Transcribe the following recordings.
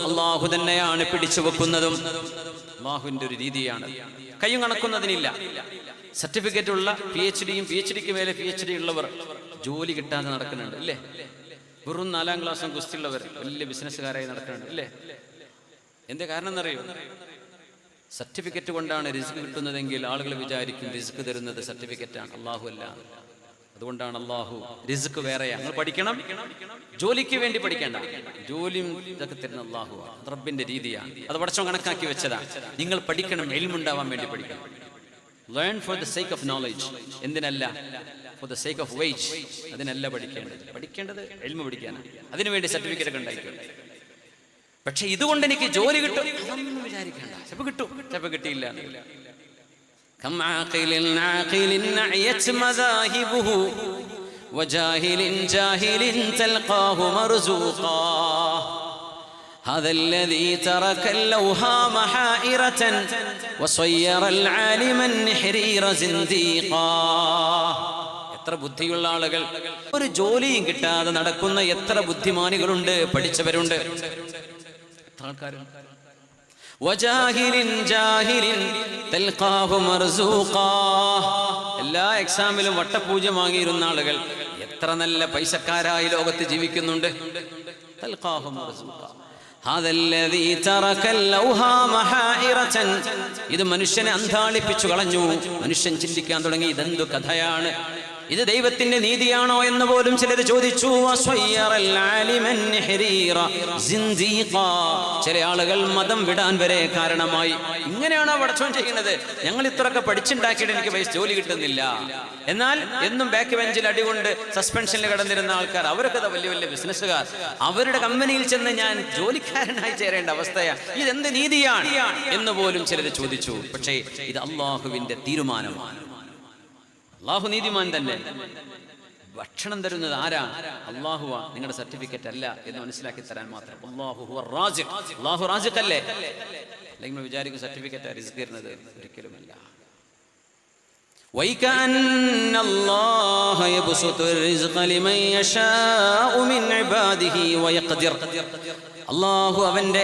അള്ളാഹു തന്നെയാണ് പിടിച്ചു വെക്കുന്നതും. അള്ളാഹുവിന്റെ ഒരു രീതിയാണ്. കയ്യും കണക്കുന്നതിനില്ല. സർട്ടിഫിക്കറ്റ് ഉള്ള PhDയും PhDക്ക് മേലെ PhD ഉള്ളവർ ജോലി കിട്ടാതെ നടക്കുന്നുണ്ട് ഇല്ലേ? വെറും 4ാം ക്ലാസ്സും കുസ്തിയുള്ളവർ വലിയ ബിസിനസ്സുകാരായി നടക്കുന്നുണ്ട് ഇല്ലേ? എന്താ കാരണം എന്നറിയോ? സർട്ടിഫിക്കറ്റ് കൊണ്ടാണ് റിസ്ക് കിട്ടുന്നതെങ്കിൽ ആളുകൾ വിചാരിക്കും റിസ്ക് തരുന്നത് സർട്ടിഫിക്കറ്റാണ്, അള്ളാഹു അല്ല. അതുകൊണ്ടാണ് അള്ളാഹു റിസ്ക് വേറെയാണ്. നിങ്ങൾ പഠിക്കണം, ജോലിക്ക് വേണ്ടി പഠിക്കേണ്ട, ജോലിയും ഇതൊക്കെ തരുന്ന അള്ളാഹുവാണ്. റബ്ബിന്റെ രീതിയാണ്. അത് പടച്ചോൻ കണക്കാക്കി വെച്ചതാണ്. നിങ്ങൾ പഠിക്കണം, ഇൽമുണ്ടാവാൻ വേണ്ടി പഠിക്കണം. Learn for the sake of knowledge. എന്തിനല്ല? For the sake of wage. അതിനല്ല പഠിക്കേണ്ടത് ഇൽമു പഠിക്കാനാണ്. അതിനുവേണ്ടി സർട്ടിഫിക്കറ്റ് ഒക്കെ ഉണ്ടായിക്കോട്ടെ. പക്ഷെ ഇതുകൊണ്ട് എനിക്ക് ജോലി കിട്ടും അതൊന്നും വിചാരിക്കേണ്ട. ചിലപ്പോൾ കിട്ടും, ചിലപ്പോൾ കിട്ടിയില്ല. كم عاقل عاقل نعيت مذاهبه وجاهل جاهل تلقاه مرزوقا هذا الذي ترك اللوهام حائرة وصير العالم النحرير زنديقا. എത്ര ബുദ്ധിയുള്ള ആളുകൾ, ഒരു ജോലിയും കിട്ടാതെ നടക്കുന്ന എത്ര ബുദ്ധിമാനികളുണ്ട്, പഠിച്ചവരുണ്ട്. എത്ര ആൾക്കാരുണ്ട്. എല്ലാ എക്സാമിലും വട്ടപൂജ്യം വാങ്ങിയിരുന്ന ആളുകൾ എത്ര നല്ല പൈസക്കാരായി ലോകത്ത് ജീവിക്കുന്നുണ്ട്. ഇത് മനുഷ്യനെ അന്ധാളിപ്പിച്ചു കളഞ്ഞു. മനുഷ്യൻ ചിന്തിക്കാൻ തുടങ്ങി, ഇതെന്തു കഥയാണ്, ഇത് ദൈവത്തിന്റെ നീതിയാണോ എന്ന് പോലും ചിലർ ചോദിച്ചു. ചില ആളുകൾ മതം വിടാൻ വരെ കാരണമായി. ഇങ്ങനെയാണോ പടച്ചോൻ ചെയ്യുന്നത്? ഞങ്ങൾ ഇത്രയൊക്കെ പഠിച്ചുണ്ടാക്കിയിട്ട് എനിക്ക് പൈസ ജോലി കിട്ടുന്നില്ല. എന്നാൽ എന്നും ബാക്ക് ബെഞ്ചിൽ അടികൊണ്ട് സസ്പെൻഷനിൽ കിടന്നിരുന്ന ആൾക്കാർ, അവരൊക്കെ വലിയ വലിയ ബിസിനസ്സുകാർ, അവരുടെ കമ്പനിയിൽ ചെന്ന് ഞാൻ ജോലിക്കാരനായി ചേരേണ്ട അവസ്ഥയാണ്. ഇതെന്ത് നീതിയാണ് എന്ന് പോലും ചിലർ ചോദിച്ചു. പക്ഷേ ഇത് അള്ളാഹുവിന്റെ തീരുമാനമാണ്. അള്ളാഹു നീതിമാൻ തന്നെ. ഭക്ഷണം തരുന്നത് ആരാ? അള്ളാഹുവാ. നിങ്ങളുടെ സർട്ടിഫിക്കറ്റ് അല്ല എന്ന് മനസ്സിലാക്കി തരാൻ മാത്രം. അള്ളാഹു റാസിഖ് അല്ലേ? അല്ലെങ്കിൽ വിചാരിക്കും സർട്ടിഫിക്കറ്റ് റിസ്ക് തരുന്നത്. ഒരിക്കലുമല്ല. അള്ളാഹു അവന്റെ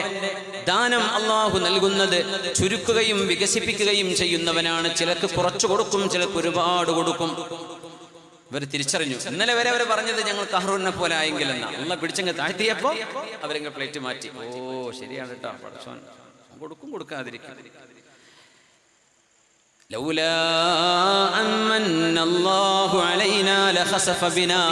ദാനം അള്ളാഹു നൽകുന്നത് ചുരുക്കുകയും വികസിപ്പിക്കുകയും ചെയ്യുന്നവനാണ്. ചിലർക്ക് കുറച്ചു കൊടുക്കും, ചിലർക്ക് ഒരുപാട് കൊടുക്കും. ഇവർ തിരിച്ചറിഞ്ഞു. ഇന്നലെ വരെ അവർ പറഞ്ഞത് ഞങ്ങൾ കഹ്റൂനെ പോലെ ആയെങ്കിൽ എന്നാ. അള്ളാഹ് പിടിച്ചങ്ങ് താഴ്ത്തിയപ്പോ അവരെങ്ങ് പ്ലേറ്റ് മാറ്റി. ഓ ശരിയാണ് കേട്ടോ, പടച്ചോൻ കൊടുക്കും, കൊടുക്കാതിരിക്കും. ലൗലാ അമ്മന്നല്ലാഹു അലൈനാ ലഖസഫ ബിനാ.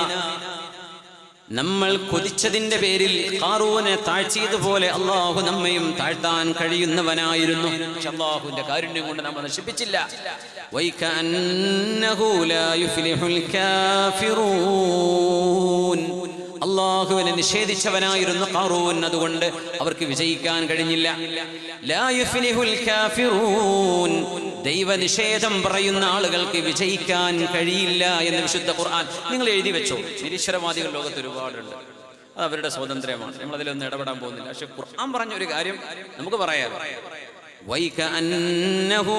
നമ്മൾ കൊതിച്ചതിന്റെ പേരിൽ ഖാറൂനെ താഴ്ത്തിയതുപോലെ അള്ളാഹു നമ്മയും താഴ്ത്താൻ കഴിയുന്നവനായിരുന്നു. അള്ളാഹുവിന്റെ കാരുണ്യം കൊണ്ട് നമ്മൾ നശിപ്പിച്ചില്ല. വൈകഅന്നഹു ലാ യുഫ്ലിഹുൽ കാഫിറൂൻ. അള്ളാഹുവിനെ നിഷേധിച്ചവനായിരുന്നു ഖാറൂൻ. അതുകൊണ്ട് അവർക്ക് വിജയിക്കാൻ കഴിഞ്ഞില്ല. ലാ യുഫ്ലിഹുൽ കാഫിറൂൻ. ദൈവനിഷേധം പറയുന്ന ആളുകൾക്ക് വിജയിക്കാൻ കഴിയില്ല എന്ന് വിശുദ്ധ ഖുർആൻ. നിങ്ങൾ എഴുതി വെച്ചോ. നിരീശ്വരവാദികൾ ലോകത്ത് ഒരുപാടുണ്ട്. അത് അവരുടെ സ്വാതന്ത്ര്യമാണ്, നമ്മളതിലൊന്നും ഇടപെടാൻ പോകുന്നില്ല. പക്ഷെ ഖുർആൻ പറഞ്ഞ ഒരു കാര്യം നമുക്ക് പറയാം. വൈകഅന്നഹു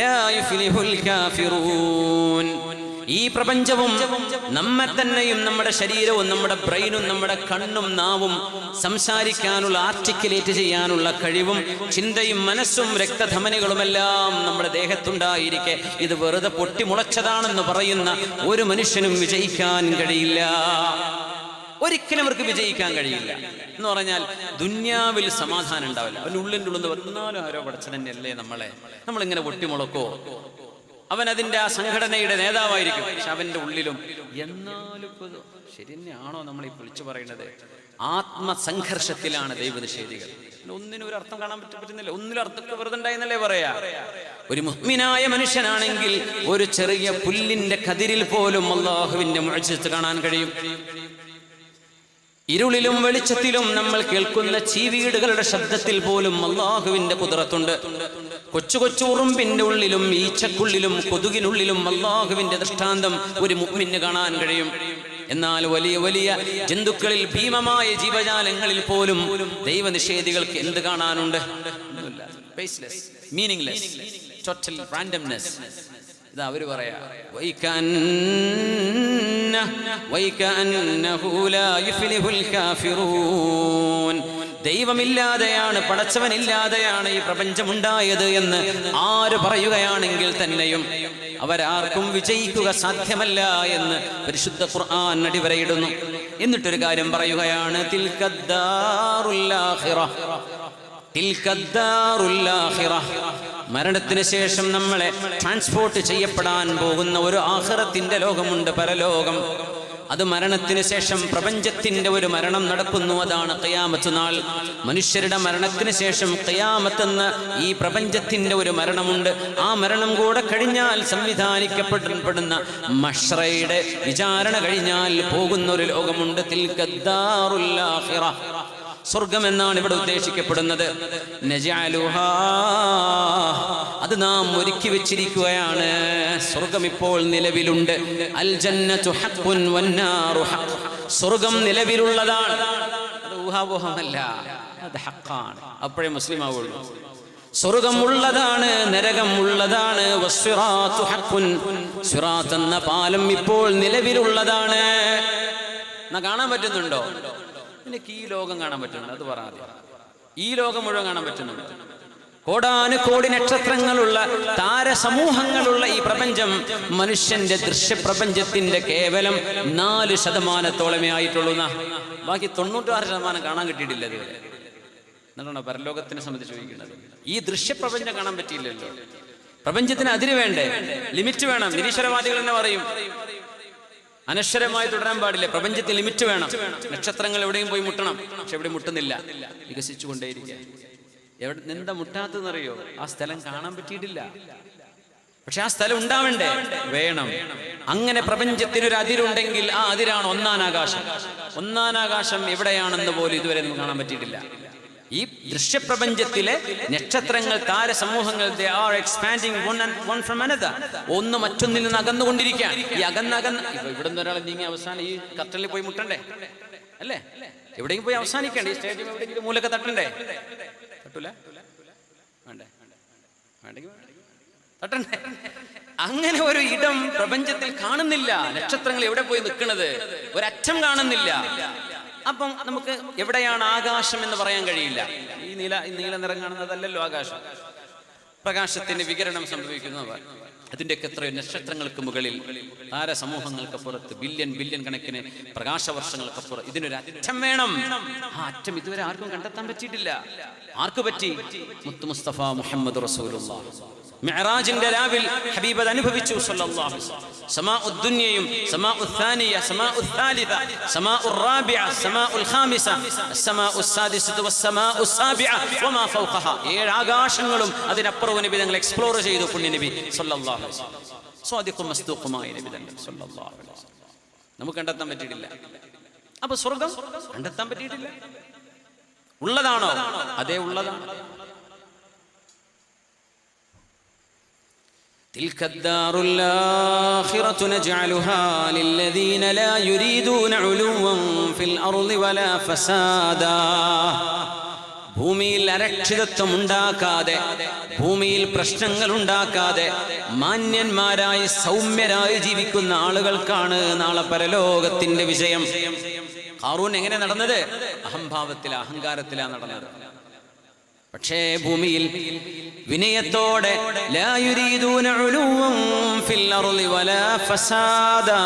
ലാ യുഫ്ലിഹുൽ കാഫിറൂൻ. ഈ പ്രപഞ്ചവും നമ്മെ തന്നെയും നമ്മുടെ ശരീരവും നമ്മുടെ ബ്രെയിനും നമ്മുടെ കണ്ണും നാവും സംസാരിക്കാനുള്ള ആർട്ടിക്കുലേറ്റ് ചെയ്യാനുള്ള കഴിവും ചിന്തയും മനസ്സും രക്തധമനികളുമെല്ലാം നമ്മുടെ ദേഹത്തുണ്ടായിരിക്കെ ഇത് വെറുതെ പൊട്ടിമുളച്ചതാണെന്ന് പറയുന്ന ഒരു മനുഷ്യനും വിജയിക്കാൻ കഴിയില്ല. ഒരിക്കലും അവർക്ക് വിജയിക്കാൻ കഴിയില്ല. എന്ന് പറഞ്ഞാൽ ദുന്യാവിൽ സമാധാനം ഉണ്ടാവില്ല. അവൻ്റെ ഉള്ളിൻ്റെ ഉള്ളിൽ വന്നാലും ആരോ പഠിച്ച തന്നെയല്ലേ നമ്മളിങ്ങനെ പൊട്ടിമുളക്കോ. അവൻ അതിൻ്റെ ആ സംഘടനയുടെ നേതാവായിരിക്കും. പക്ഷെ അവൻ്റെ ഉള്ളിലും എന്നാലും ശരി തന്നെയാണോ നമ്മൾ ഈ വിളിച്ചു പറയുന്നത്? ആത്മസംഘർഷത്തിലാണ് ദൈവനിഷേധികൾ. ഒന്നിനും ഒരു അർത്ഥം കാണാൻ പറ്റുന്നില്ല. ഒന്നിലും അർത്ഥമൊക്കെ വെറുതെ ഉണ്ടായെന്നല്ലേ പറയാ. ഒരു മുഅ്മിനായ മനുഷ്യനാണെങ്കിൽ ഒരു ചെറിയ പുല്ലിന്റെ കതിരിൽ പോലും അല്ലാഹുവിന്റെ മുഅ്ജിസത്ത് കാണാൻ കഴിയും. ഇരുളിലും വെളിച്ചത്തിലും നമ്മൾ കേൾക്കുന്ന ചീവീടുകളുടെ ശബ്ദത്തിൽ പോലും അല്ലാഹുവിന്റെ ഖുദ്റത്തുണ്ട്. കൊച്ചു കൊച്ചു ഉറുമ്പിന്റെ ഉള്ളിലും ഈച്ചക്കുള്ളിലും കൊതുകിനുള്ളിലും അല്ലാഹുവിന്റെ ദൃഷ്ടാന്തം ഒരു മുഅ്മിന് കാണാൻ കഴിയും. എന്നാൽ വലിയ വലിയ ജന്തുക്കളിൽ ഭീമമായ ജീവജാലങ്ങളിൽ പോലും ദൈവനിഷേധികൾക്ക് എന്ത് കാണാനുണ്ട്? Meaningless, total randomness. ഇതാ അവര് പറയാ, ദൈവമില്ലാതെയാണ്, പടച്ചവനില്ലാതെയാണ് ഈ പ്രപഞ്ചമുണ്ടായത് എന്ന് ആര് പറയുകയാണെങ്കിൽ തന്നെയും അവരാർക്കും വിജയിക്കുക സാധ്യമല്ല എന്ന് പരിശുദ്ധ ഖുർആൻ അടിവരയിടുന്നു. എന്നിട്ടൊരു കാര്യം പറയുകയാണ്, മരണത്തിന് ശേഷം നമ്മളെ ട്രാൻസ്പോർട്ട് ചെയ്യപ്പെടാൻ പോകുന്ന ഒരു ആഖിറത്തിന്റെ ലോകമുണ്ട്, പരലോകം. അത് മരണത്തിന് ശേഷം പ്രപഞ്ചത്തിന്റെ ഒരു മരണം നടക്കുന്നു, അതാണ് ഖിയാമത്ത് നാൾ. മനുഷ്യരുടെ മരണത്തിന് ശേഷം ഖിയാമത്ത് എന്ന ഈ പ്രപഞ്ചത്തിന്റെ ഒരു മരണമുണ്ട്. ആ മരണം കൂടെ കഴിഞ്ഞാൽ സംവിധാനിക്കപ്പെടുന്ന മഹ്ശറയുടെ വിചാരണ കഴിഞ്ഞാൽ പോകുന്ന ഒരു ലോകമുണ്ട്. തിൽക്കദ്ദാറുൽ ആഖിറ, സ്വർഗം എന്നാണ് ഇവിടെ ഉദ്ദേശിക്കപ്പെടുന്നത്. നജഅലുഹാ, അത് നാം ഒരുക്കി വെച്ചിരിക്കുകയാണ്. സ്വർഗം ഇപ്പോൾ നിലവിലുണ്ട്. അൽ ജന്നതു ഹഖ്ഖുൻ വന്നാറു ഹഖ്, സ്വർഗം നിലവിലുള്ളതാണ്, അത് ഊഹാപോഹമല്ല, അത് ഹഖാണ്. അപ്പോഴേ മുസ്ലിം ആവുള്ളൂ. സ്വർഗം ഉള്ളതാണ്, നരകം ഉള്ളതാണ്. വസ്സിറാത്തു ഹഖ്ഖുൻ, സിറാത്ത് എന്ന പാലം ഇപ്പോൾ നിലവിലുള്ളതാണ്. എന്നാ കാണാൻ പറ്റുന്നുണ്ടോ? എനിക്ക് ഈ ലോകം കാണാൻ പറ്റുന്നുണ്ട്, അത് പറയാതെ ഈ ലോകം മുഴുവൻ കാണാൻ പറ്റുന്നുണ്ട്. കോടാനുകോടി നക്ഷത്രങ്ങളുള്ള താരസമൂഹങ്ങളുള്ള ഈ പ്രപഞ്ചം മനുഷ്യന്റെ ദൃശ്യപ്രപഞ്ചത്തിന്റെ കേവലം 4% ആയിട്ടുള്ളൂ. ബാക്കി 96% കാണാൻ കിട്ടിയിട്ടില്ല ഇതുവരെ. എന്നാണോ പരലോകത്തിനെ സംബന്ധിച്ച് ചോദിക്കുന്നത്? ഈ ദൃശ്യപ്രപഞ്ചം കാണാൻ പറ്റിയില്ലല്ലോ. പ്രപഞ്ചത്തിന് അതിര് വേണ്ടേ, ലിമിറ്റ് വേണം. നിരീശ്വരവാദികൾ തന്നെ പറയും അനശ്വരമായി തുടരാൻ പാടില്ല, പ്രപഞ്ചത്തിൽ ലിമിറ്റ് വേണം. നക്ഷത്രങ്ങൾ എവിടെയും പോയി മുട്ടണം, പക്ഷെ എവിടെ മുട്ടുന്നില്ല, വികസിച്ചു കൊണ്ടേയിരിക്കുക. എന്താ മുട്ടാത്തതെന്നറിയോ? ആ സ്ഥലം കാണാൻ പറ്റിയിട്ടില്ല, പക്ഷെ ആ സ്ഥലം ഉണ്ടാവണ്ടേ, വേണം. അങ്ങനെ പ്രപഞ്ചത്തിനൊരു അതിരുണ്ടെങ്കിൽ ആ അതിരാണ് ഒന്നാനാകാശം. ഒന്നാനാകാശം എവിടെയാണെന്ന് പോലും ഇതുവരെ നമുക്ക് കാണാൻ പറ്റിയിട്ടില്ല. ഈ ദൃശ്യപ്രപഞ്ചത്തിലെ നക്ഷത്രങ്ങൾ, താരസമൂഹങ്ങൾ, they are expanding one from another. ഒന്ന് മറ്റൊന്നിൽ നിന്ന് അകന്നുകൊണ്ടിരിക്കുകയാണ്. ഈ അകന്നകന്ന് ഇവിടെ നിന്ന് ഒരാൾ നീങ്ങി അവസാനം ഈ കത്തലിൽ പോയി മുട്ടണ്ടേ, അല്ലേ? എവിടെയും പോയി അവസാനിക്കണ്ടേ? ഈ സ്റ്റേഡിയം എവിടെയെങ്കിലും മൂലൊക്കെ തട്ടണ്ടേ? തട്ടൂല, വേണ്ടേ? വേണ്ടെങ്കിൽ തട്ടണ്ടേ? അങ്ങനെ ഒരു ഇടം പ്രപഞ്ചത്തിൽ കാണുന്നില്ല. നക്ഷത്രങ്ങൾ എവിടെ പോയി നിൽക്കുന്നത്, ഒരറ്റം കാണുന്നില്ല. അപ്പം നമുക്ക് എവിടെയാണ് ആകാശം എന്ന് പറയാൻ കഴിയില്ല. ഈ നീല നിറം കാണുന്നതല്ലല്ലോ ആകാശം. പ്രകാശത്തിന്റെ വികിരണം സംഭവിക്കുന്നവർ അതിൻ്റെയൊക്കെ എത്രയോ നക്ഷത്രങ്ങൾക്ക് മുകളിൽ, താരസമൂഹങ്ങൾക്കപ്പുറത്ത്, ബില്യൺ കണക്കിന് പ്രകാശവർഷങ്ങൾക്കപ്പുറം ഇതിനൊരു അറ്റം വേണം. ആ അറ്റം ഇതുവരെ ആർക്കും കണ്ടെത്താൻ പറ്റിയിട്ടില്ല. ആർക്ക് പറ്റി? മുത്ത് മുസ്തഫ മുഹമ്മദ് റസൂലുള്ളാഹി മിഅ്റാജിന്റെ രാവിൽ ഹബീബ് അത് അനുഭവിച്ചു സല്ലല്ലാഹു അലൈഹി വസല്ലം. സമാഉദ് ദുനിയയും സമാഉൽ സാനിയ സമാഉൽ സാലിസ സമാഉൽ റാബിഅ സമാഉൽ ഖാമിസ അസ്സമാഉസ് സാദിസതു വസ്സമാഉസ് സാബിഅ വമാ ഫൗഖഹ, 7 ആകാശങ്ങളും അതിനപ്പുറവും നബി തങ്ങൾ എക്സ്പ്ലോർ ചെയ്തു. പുണ്യ നബി സല്ലല്ലാഹു അലൈഹി വസല്ലം സ്വാദിഖും മസ്ദൂഖുമായ നബി തങ്ങൾ സല്ലല്ലാഹു അലൈഹി വസല്ലം. നമുക്ക് കണ്ടെത്താൻ പറ്റിയിട്ടില്ല. അപ്പൊ സ്വർഗം കണ്ടെത്താൻ പറ്റിയിട്ടില്ല. ഉള്ളതാണോ? അതേ ഉള്ളതാണ്. تلك الدار الآخرة نجعلها للذين لا يريدون علوا في الأرض ولا فسادا. ഭൂമിയിൽ അരക്ഷിതത്വം ഉണ്ടാക്കാതെ, ഭൂമിയിൽ പ്രശ്നങ്ങൾ ഉണ്ടാക്കാതെ മാന്യന്മാരായി സൗമ്യരായി ജീവിക്കുന്ന ആളുകൾക്കാണ് നാളെ പരലോകത്തിന്റെ വിജയം. ഖാറൂൻ എങ്ങനെ നടന്നത്? അഹംഭാവത്തിലാ, അഹങ്കാരത്തിലാണ് നടന്നത്. പക്ഷേ ഭൂമിയിൽ വിനയത്തോടെ ലാ യുരീദൂന ഉലുവൻ ഫിൽ അർളി വലാ ഫസാദാ,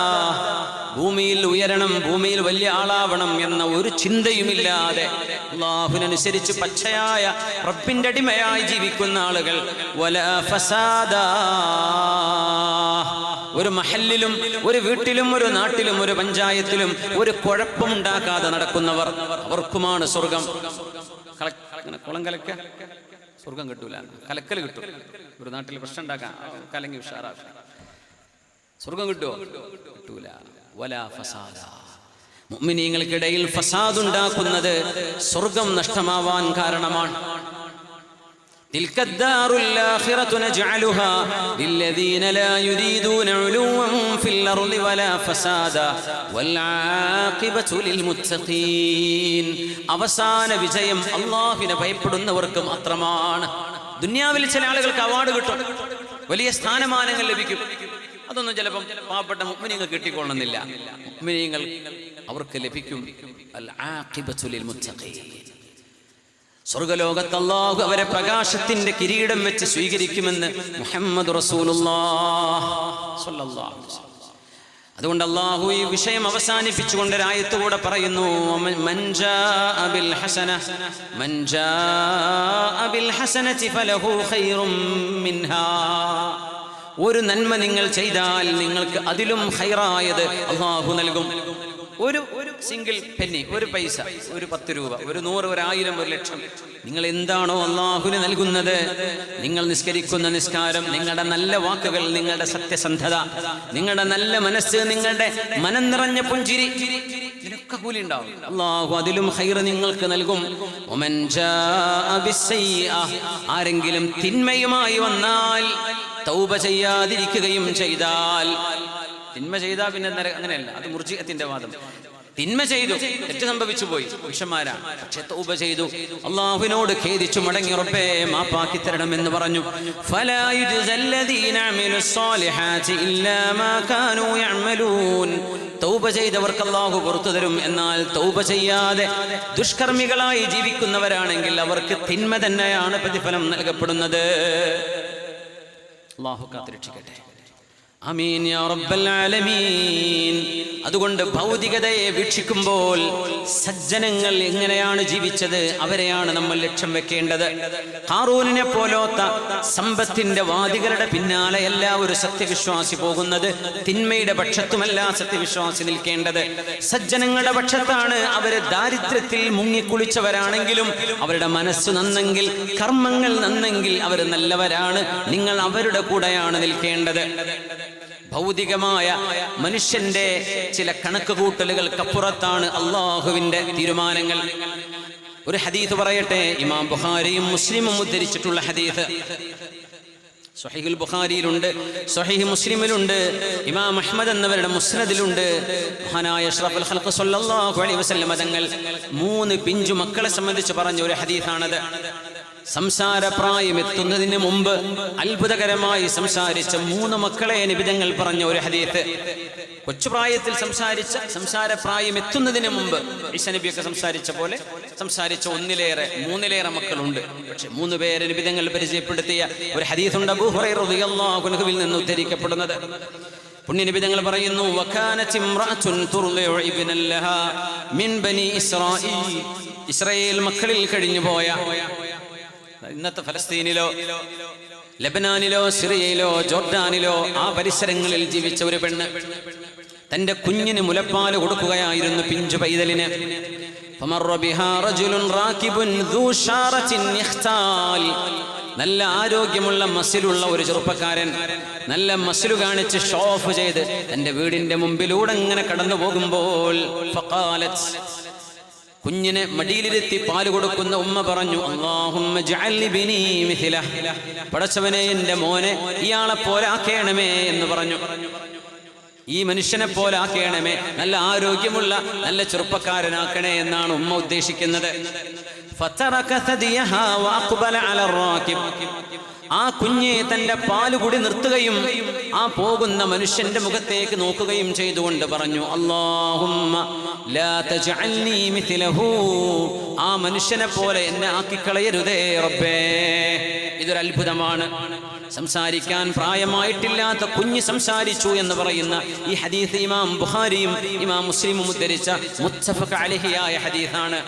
ഭൂമിയിൽ ഉയരണം, ഭൂമിയിൽ വലിയ ആളാവണം എന്ന ഒരു ചിന്തയുമില്ലാതെ അല്ലാഹുവിനനുസരിച്ച് പച്ചയായ റബ്ബിന്റെ അടിമയായി ജീവിക്കുന്ന ആളുകൾ, വലാ ഫസാദാ, ഒരു മഹല്ലിലും ഒരു വീട്ടിലും ഒരു നാട്ടിലും ഒരു പഞ്ചായത്തിലും ഒരു കുഴപ്പമുണ്ടാക്കാതെ നടക്കുന്നവർ, അവർക്കുമാണ് സ്വർഗം. കുളം കലക്ക സ്വർഗം കിട്ടൂല, കലക്കൽ കിട്ടും. ഒരു നാട്ടിൽ പ്രശ്നം ഉണ്ടാക്കാൻ കലങ്ങി ഉഷാറാക്കാം, സ്വർഗം കിട്ടുമോ? കിട്ടൂല. വലാ ഫസാദ, മുഅ്മിനീങ്ങൾക്കിടയിൽ ഫസാദ് ഉണ്ടാക്കുന്നത് സ്വർഗം നഷ്ടമാവാൻ കാരണമാണ്. تلك الدار الآخرة نجعلها للذين لا يريدون علوا في الأرض ولا فسادا والعاقبة للمتقين. അവസാന വിജയം അല്ലാഹുവിനെ ഭയപ്പെടുന്നവർക്ക് മാത്രമാണ്. ദുനിയാവിൽ ചില ആളുകൾക്ക് അവാർഡ് കിട്ടും, വലിയ സ്ഥാനമാനങ്ങൾ ലഭിക്കും. അതൊന്നും ചിലപ്പം പാവപ്പെട്ട മുഅ്മിനീങ്ങൾക്ക് കിട്ടിക്കൊള്ളണമെന്നില്ല. മുഅ്മിനീങ്ങൾ അവർക്ക് ലഭിക്കും അൽ ആഖിബത്തു ലിൽ മുത്തഖീൻ. സ്വർഗ്ഗലോകത്ത് അല്ലാഹു അവരെ പ്രകാശത്തിന്റെ കിരീടം വെച്ച് സ്വീകരിക്കുമെന്ന് മുഹമ്മദ് റസൂലുള്ളാഹി സ്വല്ലല്ലാഹു അലൈഹി വസല്ലം. അതുകൊണ്ട് അല്ലാഹു ഈ വിഷയം അവസാനിപ്പിച്ചുകൊണ്ട് ഒരായത്ത് കൂടെ പറയുന്നു, മൻ ജാഅ ബിൽ ഹസനതി ഫലഹു ഖൈറും മിൻഹാ. ഒരു നന്മ നിങ്ങൾ ചെയ്താൽ നിങ്ങൾക്ക് അതിലും ഖൈറായത് അല്ലാഹു നൽകും. ഒരു സിംഗിൾ പെന്നി, ഒരു പൈസ, ഒരു 10 രൂപ, ഒരു 100, 1000, 1,00,000, നിങ്ങൾ എന്താണോ അല്ലാഹുവിന് നൽകുന്നത്, നിങ്ങൾ നിസ്കരിക്കുന്ന നിസ്കാരം, നിങ്ങളുടെ നല്ല വാക്കുകൾ, നിങ്ങളുടെ സത്യസന്ധത, നിങ്ങളുടെ നല്ല മനസ്സ്, നിങ്ങളുടെ മനം നിറഞ്ഞ പുഞ്ചിരി, ഇതിനൊക്കെ കൂലി ഉണ്ടാവും. അല്ലാഹു അതിലും ഖൈർ നിങ്ങൾക്ക് നൽകും. വമൻ ജാഅ ബിസ്സയ്യിഅ, ആരെങ്കിലും തിന്മയുമായി വന്നാൽ തൗബ ചെയ്യാതിരിക്കുകയും ചെയ്താൽ, തിന്മ ചെയ്താൽ പിന്നെ അങ്ങനെയല്ല, അത് മുർജിഅത്തിന്റെ വാദം. തിന്മ ചെയ്തു, തെറ്റ് സംഭവിച്ചു പോയി, പുരുഷന്മാരാണ്, പക്ഷെ തൗബ ചെയ്തു, അല്ലാഹുവിനോട് ഖേദിച്ചു മടങ്ങി, റബ്ബേ മാപ്പാക്കി തരണമെന്ന് പറഞ്ഞു. ഫലാ യുജ്സല്ലദീന അമിലുസ്സാലിഹാതി ഇല്ലാ മാ കാനൂ യഅമലൂൻ. തൗബ ചെയ്തവർക്ക് അല്ലാഹു പുറത്തു തരും. എന്നാൽ തൗബ ചെയ്യാതെ ദുഷ്കർമ്മികളായി ജീവിക്കുന്നവരാണെങ്കിൽ അവർക്ക് തിന്മ തന്നെയാണ് പ്രതിഫലം നൽകപ്പെടുന്നത്. അല്ലാഹു കാത്തുരക്ഷിക്കട്ടെ. ആമീൻ യാ റബ്ബൽ ആലമീൻ. അതുകൊണ്ട് ഭൗതികതയെ വീക്ഷിക്കുമ്പോൾ സജ്ജനങ്ങൾ എങ്ങനെയാണ് ജീവിച്ചത് അവരെയാണ് നമ്മൾ ലക്ഷ്യം വെക്കേണ്ടത്. ഖാറൂനിനെ പോലോത്ത സമ്പത്തിന്റെ വാദികളുടെ പിന്നാലെയല്ല ഒരു സത്യവിശ്വാസി പോകുന്നത്, തിന്മയുടെ പക്ഷത്തുമല്ല സത്യവിശ്വാസി നിൽക്കേണ്ടത്, സജ്ജനങ്ങളുടെ പക്ഷത്താണ്. അവര് ദാരിദ്ര്യത്തിൽ മുങ്ങിക്കുളിച്ചവരാണെങ്കിലും അവരുടെ മനസ്സ് നന്നെങ്കിൽ, കർമ്മങ്ങൾ നന്നെങ്കിൽ അവർ നല്ലവരാണ്. നിങ്ങൾ അവരുടെ കൂടെയാണ് നിൽക്കേണ്ടത്. ഭൗതികമായ മനുഷ്യന്റെ ചില കണക്കുകൂട്ടലുകൾക്കപ്പുറത്താണ് അള്ളാഹുവിന്റെ തീരുമാനങ്ങൾ. ഒരു ഹദീസ് പറയട്ടെ, ഇമാം ബുഖാരിയും മുസ്ലിമും ഉദ്ധരിച്ചിട്ടുള്ള ഹദീസ്. സ്വഹീഹുൽ ബുഖാരിയിലുണ്ട്, സ്വഹീഹ് മുസ്ലിമിലുണ്ട്, ഇമാം അഹ്മദ് എന്നവരുടെ മുസ്നദിലുണ്ട്. മഹാനായ അഷ്റഫുൽ ഖൽഖ് സ്വല്ലല്ലാഹു അലൈഹി വസല്ലം തങ്ങൾ 3 പിഞ്ചു മക്കളെ സംബന്ധിച്ച് പറഞ്ഞ ഒരു ഹദീസാണത്. സംസാരപ്രായം എത്തുന്നതിന് മുമ്പ് അത്ഭുതകരമായി സംസാരിച്ച 3 മക്കളെ നിബിധങ്ങൾ പറഞ്ഞ ഒരു ഹദീസ്. കൊച്ചുപ്രായത്തിൽ സംസാരപ്രായം എത്തുന്നതിന് മുമ്പ് ഈസാ നബിയൊക്കെ സംസാരിച്ച പോലെ സംസാരിച്ച 3 മക്കളുണ്ട്. പക്ഷെ 3 പേരെ നിബിധങ്ങൾ പരിചയപ്പെടുത്തിയ ഒരു ഹദീസുണ്ട്, അബൂ ഹുറൈറ റളിയല്ലാഹു അൻഹുവിൽ നിന്ന് ഉദ്ധരിക്കപ്പെടുന്നത്. പുണ്യനിബിധങ്ങൾ പറയുന്നു, വകാനത് ഇംറഅത്തുൻ തുർളിഉ ഇബ്നൻ ലഹാ മിൻ ബനി ഇസ്രായീൽ. ഇസ്രായേൽ മക്കളിൽ കഴിഞ്ഞുപോയ, ഇന്നത്തെ ഫലസ്തീനിലോ ലബനാനിലോ സിറിയയിലോ ജോർഡാനിലോ ആ പരിസരങ്ങളിൽ ജീവിച്ച ഒരു പെണ്ണ് തന്റെ കുഞ്ഞിന് മുലപ്പാല് കൊടുക്കുകയായിരുന്നു, പിഞ്ചു പൈതലിന്. നല്ല ആരോഗ്യമുള്ള മസിലുള്ള ഒരു ചെറുപ്പക്കാരൻ നല്ല മസിലു കാണിച്ച് ഷോ ഓഫ് ചെയ്ത് തന്റെ വീടിന്റെ മുമ്പിലൂടെ ഇങ്ങനെ കടന്നു പോകുമ്പോൾ കുഞ്ഞിനെ മടിയിലിരുത്തി പാല് കൊടുക്കുന്ന ഉമ്മ പറഞ്ഞു, അല്ലാഹുമ്മ ജഅൽ ബിനി മിഥ്ല, പടച്ചവനെ എന്റെ മോനെ ഇയാളെ പോലെ ആക്കേണമേ എന്ന് പറഞ്ഞു. ഈ മനുഷ്യനെ പോലെ ആക്കേണമേ, നല്ല ആരോഗ്യമുള്ള നല്ല ചെറുപ്പക്കാരനാക്കണേ എന്നാണ് ഉമ്മ ഉദ്ദേശിക്കുന്നത്. ഫതറക സദിയഹാ വഅഖബല അല الراكب. ആ കുഞ്ഞെ തന്റെ പാലുകുടി നിർത്തുകയും ആ പോകുന്ന മനുഷ്യന്റെ മുഖത്തേക്ക് നോക്കുകയും ചെയ്തുകൊണ്ട് പറഞ്ഞു, അല്ലാഹുമ്മ ലാ തജഅൽനി മിഥ്ലഹു, ആ മനുഷ്യനെ പോലെ എന്നെ ആക്കിക്കളയരുതേ റബ്ബേ. ഇതൊരു അത്ഭുതമാണ്. സംസാരിക്കാൻ പ്രായമായിട്ടില്ലാത്ത കുഞ്ഞ് സംസാരിച്ചു എന്ന് പറയുന്ന ഈ ഹദീസ് ഇമാം ബുഖാരിയും ഇമാം മുസ്ലിമും ഉദ്ധരിച്ച മുത്തഫഖ് അലൈഹിയായ ഹദീസാണ്.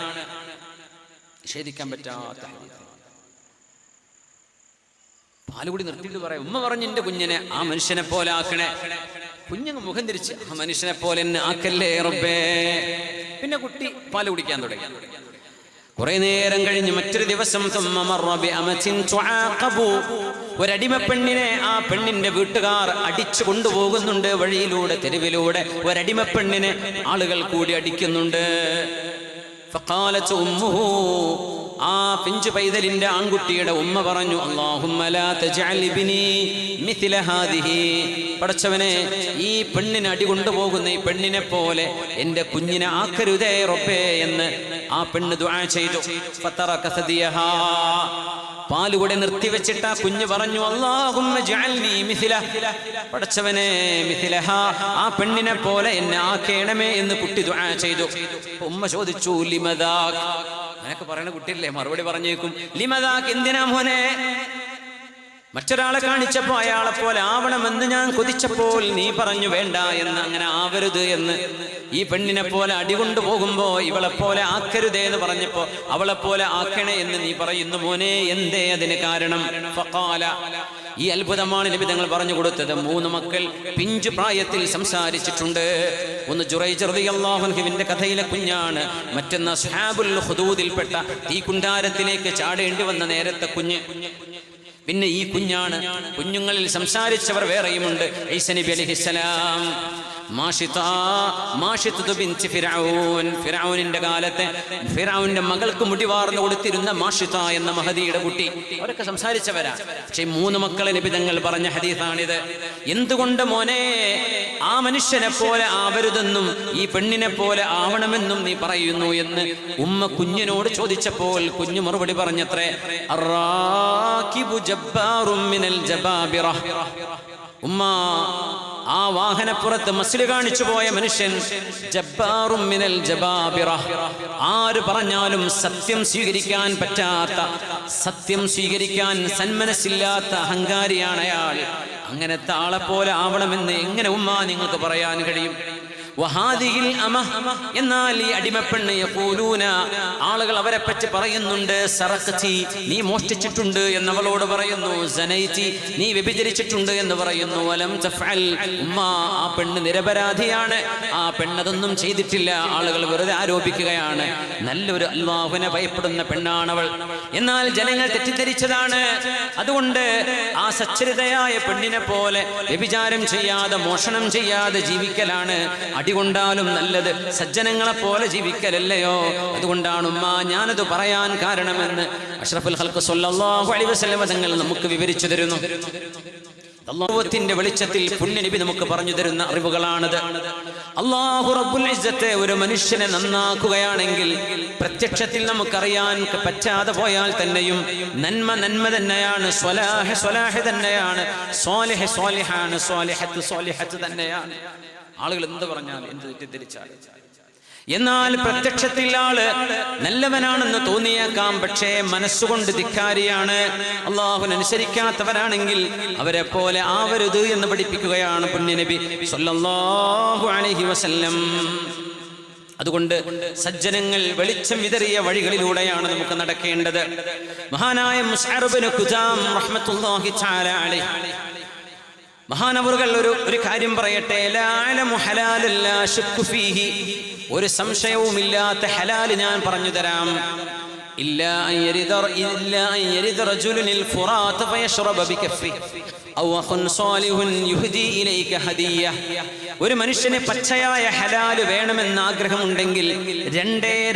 നിഷേധിക്കാൻ പറ്റാത്ത ഹദീസ്. പാലുകൂടി നിർത്തിയിട്ട് പറയാം, ഉമ്മ പറഞ്ഞു എന്റെ കുഞ്ഞിനെ ആ മനുഷ്യനെ പോലെ ആക്കണേ. കുഞ്ഞങ്ങ് മുഖം തിരിച്ച്, ആ മനുഷ്യനെ പോലെ എന്നെ ആക്കല്ലേ റബ്ബേ. പിന്നെ കുട്ടി പാല് കുടിക്കാൻ തുടങ്ങി. കുറെ നേരം കഴിഞ്ഞ് മറ്റൊരു ദിവസം ഒരടിമ പെണ്ണിനെ ആ പെണ്ണിന്റെ വീട്ടുകാർ അടിച്ചു കൊണ്ടുപോകുന്നുണ്ട്. വഴിയിലൂടെ തെരുവിലൂടെ ഒരടിമ പെണ്ണിനെ ആളുകൾ കൂടി അടിക്കുന്നുണ്ട്. ഫഖാലത് ഉമ്മുഹു, ആ പിഞ്ചു പൈതലിന്റെ ആൺകുട്ടിയുടെ ഉമ്മ പറഞ്ഞു, അല്ലാഹുമ്മ ലാ തജഅൽ ഇബ്നി മിഥ്ല ഹാദിഹി, പടച്ചവനെ ഈ പെണ്ണിനെ അടി കൊണ്ടുപോകുന്ന ഈ പെണ്ണിനെ പോലെ എന്റെ കുഞ്ഞിനെ ആക്കരുതേ റബ്ബേ എന്ന് ആ പെണ്ണ് ദുആ ചെയ്തു. ഫതറക സദിയഹാ, പാലുകൂടെ നിർത്തിവെച്ചിട്ട് ആ കുഞ്ഞ് പറഞ്ഞു, അല്ലാഹുമ്മ ജഅൽനി മിഥ്ല, പടച്ചവനെ മിഥ്ലഹാ, ആ പെണ്ണിനെ പോലെ എന്നെ ആക്കേണമേ എന്ന് കുട്ടി ദുആ ചെയ്തു. ഉമ്മ ചോദിച്ചു, ലിമദാക്, അങ്ങനെയൊക്കെ പറയുന്ന കുട്ടിയല്ലേ മറുപടി പറഞ്ഞേക്കും, ലിമദാക്ക്, എന്തിനാ മോനെ? മറ്റൊരാളെ കാണിച്ചപ്പോ അയാളെ പോലെ ആവണമെന്ന് ഞാൻ കൊതിച്ചപ്പോൾ നീ പറഞ്ഞു വേണ്ട എന്ന്, അങ്ങനെ ആവരുത് എന്ന്. ഈ പെണ്ണിനെ പോലെ അടികൊണ്ടു പോകുമ്പോ ഇവളെ പോലെ ആക്കരുതേ എന്ന് പറഞ്ഞപ്പോ അവളെ പോലെ ആക്കണേ എന്ന് നീ പറയുന്നു. മോനെ, എന്തേ അതിന് കാരണം? ഫഖാല, ഈ അത്ഭുതമാണ് നബി തങ്ങൾ പറഞ്ഞു കൊടുത്തത്. 3 മക്കൾ പിഞ്ചു പ്രായത്തിൽ സംസാരിച്ചിട്ടുണ്ട്. ഒന്ന് ജുറൈജ് റളിയല്ലാഹു അൻഹുവിന്റെ കഥയിലെ കുഞ്ഞാണ്, മറ്റൊന്ന് അസ്ഹാബുൽ ഖുദൂദിൽപ്പെട്ട ഈ കുണ്ടാരത്തിലേക്ക് ചാടേണ്ടി വന്ന നേരത്തെ കുഞ്ഞ്. പിന്നെ ഈ കുഞ്ഞാണ്. കുഞ്ഞുങ്ങളിൽ സംസാരിച്ചവർ വേറെയുമുണ്ട്. ഈസാ നബി അലൈഹിസ്സലാം, ഫിർഔനിന്റെ കാലത്തെ ഫിർഔന്റെ മകൾക്ക് മുടിവാർന്നു കൊടുത്തിരുന്ന മാഷിത എന്ന മഹദിയുടെ കുട്ടി, അവരൊക്കെ സംസാരിച്ചവരാ. പക്ഷെ 3 മക്കളെ നബി തങ്ങൾ പറഞ്ഞ ഹദീസാണിത്. എന്തുകൊണ്ട് മോനെ ആ മനുഷ്യനെ പോലെ ആവരുതെന്നും ഈ പെണ്ണിനെ പോലെ ആവണമെന്നും നീ പറയുന്നു എന്ന് ഉമ്മ കുഞ്ഞിനോട് ചോദിച്ചപ്പോൾ കുഞ്ഞു മറുപടി പറഞ്ഞത്രേ, അറാകിബു ജബ്ബാറും മിനൽ ജബാബിറ. ഉമ്മ, ആ വാഹനപ്പുറത്ത് മസ്ലി കാണിച്ചു പോയ മനുഷ്യൻ ജബ്ബാറും മിനൽ ജബാബിറ, ആര് പറഞ്ഞാലും സത്യം സ്വീകരിക്കാൻ പറ്റാത്ത, സത്യം സ്വീകരിക്കാൻ സന്മനസ്സില്ലാത്ത അഹങ്കാരിയാണ് അയാൾ. അങ്ങനത്തെ ആളെ പോലെ ആവണമെന്ന് എങ്ങനെ ഉമ്മ നിങ്ങൾക്ക് പറയാൻ കഴിയും? വഹാദിഹിൽ അമഹ, എന്നാൽ ഈ അടിമപ്പെണ്ണ് യഖൂലൂന, ആളുകൾ അവരെ പറ്റി പറയുന്നുണ്ട്, സറഖതി, നീ മോഷ്ടിച്ചിട്ടുണ്ട് എന്നവളോട് പറയുന്നു, സനൈതി, നീ വ്യഭിചരിച്ചിട്ടുണ്ട് എന്ന് പറയുന്നു. വലം തഫഅൽ, ഉമ്മ, ആ പെണ്ണ് നിരപരാധിയാണ്, ആ പെണ്ണതൊന്നും ചെയ്തിട്ടില്ല, ആളുകൾ വെറുതെ ആരോപിക്കുകയാണ്. നല്ലൊരു അല്ലാഹുവിനെ ഭയപ്പെടുന്ന പെണ്ണാണവൾ. എന്നാൽ ജനങ്ങൾ തെറ്റിദ്ധരിച്ചതാണ്. അതുകൊണ്ട് ആ സച്ചരിതയായ പെണ്ണിനെ പോലെ വ്യഭിചാരം ചെയ്യാതെ മോഷണം ചെയ്യാതെ ജീവിക്കലാണ് അടികൊണ്ടാലും നല്ലത്, സജ്ജനങ്ങളെ പോലെ ജീവിക്കലല്ലയോ? അതുകൊണ്ടാണ് ഉമ്മ ഞാനത് പറയാൻ കാരണമെന്ന് അഷ്റഫുൽ ഖൽഖ് സ്വല്ലല്ലാഹു അലൈഹി വസല്ലം തങ്ങൾ നമുക്ക് വിവരിച്ചു തരുന്നു. അല്ലാഹുവിന്റെ വെളിച്ചത്തിൽ പുണ്യ നബി നമുക്ക് പറഞ്ഞു തരുന്ന അറിവുകളാണത്. അല്ലാഹു റബ്ബുൽ ഇസ്സത്തെ ഒരു മനുഷ്യനെ നന്നാക്കുകയാണെങ്കിൽ പ്രത്യക്ഷത്തിൽ നമുക്കറിയാൻ പറ്റാതെ പോയാൽ തന്നെയും നന്മ നന്മ തന്നെയാണ്, സ്വലാഹ് സ്വലാഹ് തന്നെയാണ്, സ്വാലിഹ് സ്വാലിഹാണ്, സ്വാലിഹത്ത് സ്വാലിഹത്ത് തന്നെയാണ്. ആളുകൾ എന്ത് പറഞ്ഞാൽ, എന്ത് തെറ്റിദ്ധരിച്ചാൽ, എന്നാൽ പ്രത്യക്ഷത്തിൽ ആള് നല്ലവനാണെന്ന് തോന്നിയേക്കാം, പക്ഷേ മനസ്സുകൊണ്ട് ധിക്കാരിയാണ്, അള്ളാഹുവിനെ അനുസരിക്കാത്തവരാണെങ്കിൽ അവരെ പോലെ ആവരുത് എന്ന് പഠിപ്പിക്കുകയാണ് പുണ്യനബി സ്വല്ലല്ലാഹു അലൈഹി വസല്ലം. അതുകൊണ്ട് സജ്ജനങ്ങൾ വെളിച്ചം വിതറിയ വഴികളിലൂടെയാണ് നമുക്ക് നടക്കേണ്ടത്. മഹാനായ മുസ്അബ് ഇബ്നു ഖുദാം റഹ്മത്തുള്ളാഹി തആല അലൈഹി, മഹാനവറുകൾ ഒരു കാര്യം പറയട്ടെ, ഒരു സംശയവുമില്ലാത്ത ഹലാൽ ഞാൻ പറഞ്ഞു തരാം. ഒരു മനുഷ്യന് പച്ചയായ ഹലാല് വേണമെന്ന് ആഗ്രഹമുണ്ടെങ്കിൽ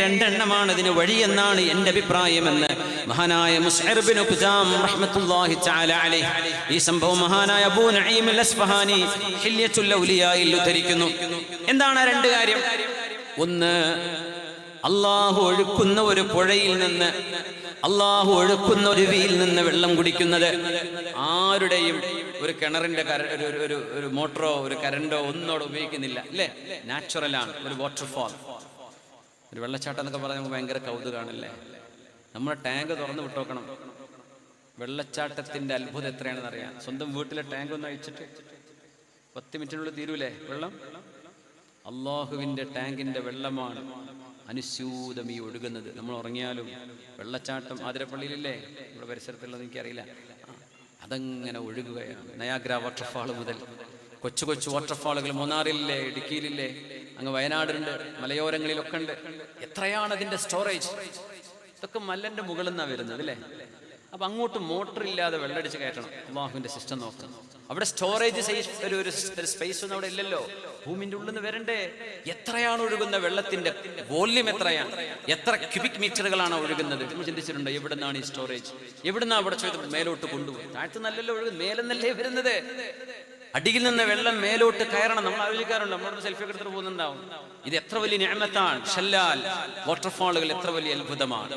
രണ്ടെണ്ണമാണ് അതിന് വഴിയെന്നാണ് എന്റെ അഭിപ്രായമെന്ന് മഹാനായ മുസ്അബ് ഇബ്നു ഖുദാം റഹ്മത്തുള്ളാഹി തആല അലൈഹി ഈ സംഭവം മഹാനായ അബൂ നഈം അൽ അസ്ഫഹാനി ഹില്യത്തുൽ ഔലിയായിൽ ഉദ്ധരിക്കുന്നു. എന്താണ് 2 കാര്യം? ഒന്ന്, അല്ലാഹു ഒഴുക്കുന്ന ഒരു പുഴയിൽ നിന്ന്, അല്ലാഹു ഒഴുക്കുന്ന ഒരു വീൽ നിന്ന് വെള്ളം കുടിക്കുന്നത് ആരുടെയും ഒരു കിണറിന്റെ ഒരു മോട്ടറോ ഒരു കരണ്ടോ ഒന്നോടെ ഉപയോഗിക്കുന്നില്ല, അല്ലേ? നാച്ചുറലാണ്. ഒരു വാട്ടർഫാൾ, ഒരു വെള്ളച്ചാട്ടം എന്നൊക്കെ പറഞ്ഞാൽ നമുക്ക് ഭയങ്കര കൗതുകമാണല്ലേ. നമ്മുടെ ടാങ്ക് തുറന്ന് വിട്ടോക്കണം, വെള്ളച്ചാട്ടത്തിന്റെ അത്ഭുതം എത്രയാണെന്ന് അറിയാം. സ്വന്തം വീട്ടിലെ ടാങ്ക് ഒന്ന് അഴിച്ചിട്ട് 10 മിനിറ്റിനുള്ളിൽ തീരൂലേ വെള്ളം? അള്ളാഹുവിന്റെ ടാങ്കിന്റെ വെള്ളമാണ് അനുസ്യൂതം ഈ ഒഴുകുന്നത്. നമ്മൾ ഉറങ്ങിയാലും വെള്ളച്ചാട്ടം ആതിരപ്പള്ളിയിലില്ലേ, ഇവിടെ പരിസരത്തുള്ളത് എനിക്കറിയില്ല, അതങ്ങനെ ഒഴുകുകയാണ്. നയാഗ്ര വാട്ടർഫാൾ മുതൽ കൊച്ചു കൊച്ചു വാട്ടർഫാളുകൾ മൂന്നാറിലില്ലേ, ഇടുക്കിയിലില്ലേ, അങ്ങ് വയനാടുണ്ട്, മലയോരങ്ങളിലൊക്കെ ഉണ്ട്. എത്രയാണ് അതിന്റെ സ്റ്റോറേജ്? ഇതൊക്കെ മലന്റെ മുകളിൽ നിന്നാണ് വരുന്നത്, അല്ലേ? അപ്പൊ അങ്ങോട്ട് മോട്ടർ ഇല്ലാതെ വെള്ളടിച്ച് കയറ്റണം. അള്ളാഹുവിന്റെ സിസ്റ്റം നോക്കണം. അവിടെ സ്റ്റോറേജ് ഒരു സ്പേസ് ഒന്നും അവിടെ ഇല്ലല്ലോ. ഭൂമിന്റെ ഉള്ളിൽ നിന്ന് വരണ്ടേ? എത്രയാണ് ഒഴുകുന്ന വെള്ളത്തിന്റെ വോള്യം? എത്രയാണ്? എത്ര ക്യൂബിക് മീറ്ററുകളാണ് ഒഴുകുന്നത്? നമ്മൾ ചിന്തിച്ചിട്ടുണ്ടോ? എവിടുന്നാണ് ഈ സ്റ്റോറേജ്? എവിടുന്നാ അവിടെ ചെയ്ത് മേലോട്ട് കൊണ്ടുപോയി? താഴത്ത് നല്ലല്ലോ ഒഴുകുന്നത്, മേലെന്നല്ലേ വരുന്നത്. അടിയിൽ നിന്ന് വെള്ളം മേലോട്ട് കയറണം. നമ്മൾ ആലോചിക്കാറുണ്ട്, നമ്മളോട് സെൽഫി എടുത്തിട്ട് പോകുന്നുണ്ടാവും. ഇത് എത്ര വലിയ നിഅമത്താണ്. ഷല്ലാൽ വാട്ടർഫാളുകൾ എത്ര വലിയ അത്ഭുതമാണ്.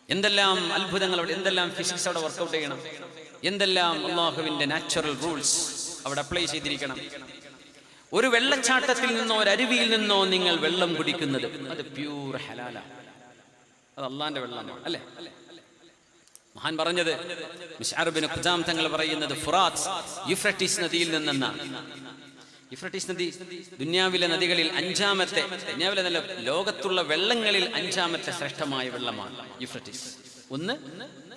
എന്തെല്ലാം അത്ഭുതങ്ങൾ അവിടെ, എന്തെല്ലാം ഫിസിക്സ് അവിടെ വർക്കൗട്ട് ചെയ്യണം, എന്തെല്ലാം അള്ളാഹുവിന്റെ നാച്ചുറൽ റൂൾസ് അവിടെ അപ്ലൈ ചെയ്തിരിക്കണം. ഒരു വെള്ളച്ചാട്ടത്തിൽ നിന്നോ ഒരു അരുവിയിൽ നിന്നോ നിങ്ങൾ വെള്ളം കുടിക്കുന്നത് അത് പ്യൂർ ഹലാലാണ്. അത് അള്ളാന്റെ വെള്ളമാണ് അല്ലേ? മഹാൻ പറഞ്ഞത് മിശ്അർ ഇബ്നു ഖുദാം തങ്ങൾ പറയുന്നത് ഫുറാത്ത് യൂഫ്രട്ടീസ് നദിയിൽ നിന്നെന്നാണ്. യൂഫ്രട്ടീസ് നദി ദുനിയാവിലെ നദികളിൽ അഞ്ചാമത്തെ, ദുനിയാവിലെ നല്ല ലോകത്തുള്ള വെള്ളങ്ങളിൽ അഞ്ചാമത്തെ ശ്രേഷ്ഠമായ വെള്ളമാണ് യൂഫ്രട്ടീസ്. ഒന്ന്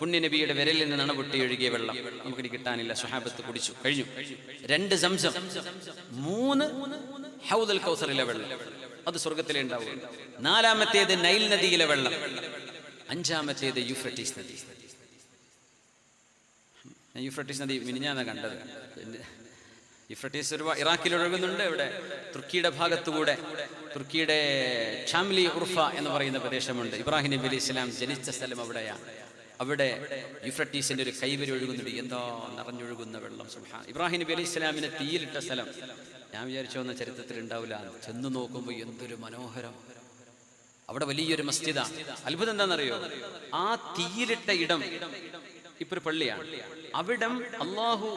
പുണ്യനബിയുടെ വിരലിൽ നിന്നാണ് പൊട്ടി ഒഴുകിയ വെള്ളം, നമുക്കിനി കിട്ടാനില്ല, സ്വഹാബത്ത് കുടിച്ചു കഴിഞ്ഞു. 2 സംസം, 3 ഹൗദുൽ കൗസറിലെ വെള്ളം, അത് സ്വർഗത്തിലെ ഉണ്ടാവുക. 4ാമത്തേത് നൈൽ നദിയിലെ വെള്ളം, 5ാമത്തേത് യൂഫ്രട്ടീസ് നദി. യൂഫ്രട്ടീസ് നദി മിനിഞ്ഞാണ് കണ്ടത്. യൂഫ്രട്ടീസ് ഒരു ഇറാഖിൽ ഒഴുകുന്നുണ്ട്, ഇവിടെ തുർക്കിയുടെ ഭാഗത്തുകൂടെ, തുർക്കിയുടെ ഷാംലി ഉർഫ എന്ന് പറയുന്ന പ്രദേശമുണ്ട്. ഇബ്രാഹിം നബി അലൈഹി സ്വലാം ജനിച്ച സ്ഥലം അവിടെയാണ്. അവിടെ യൂഫ്രട്ടീസിന്റെ ഒരു കൈവരി ഒഴുകുന്നുണ്ട്, എന്താ നിറഞ്ഞൊഴുകുന്ന വെള്ളം. സുബ്ഹാൻ. ഇബ്രാഹിം നബി അലൈഹി സ്വലാമിനെ തീയിലിട്ട സ്ഥലം ഞാൻ വിചാരിച്ചു വന്ന ചരിത്രത്തിൽ ഉണ്ടാവില്ല, ചെന്ന് നോക്കുമ്പോൾ എന്തൊരു മനോഹരം. അവിടെ വലിയൊരു മസ്ജിദാണ്. അത്ഭുതം എന്താണെന്നറിയോ? ആ തീയിലിട്ട ഇടം ഇപ്പൊ ഒരു പള്ളിയാണ്. അവിടം അള്ളാഹു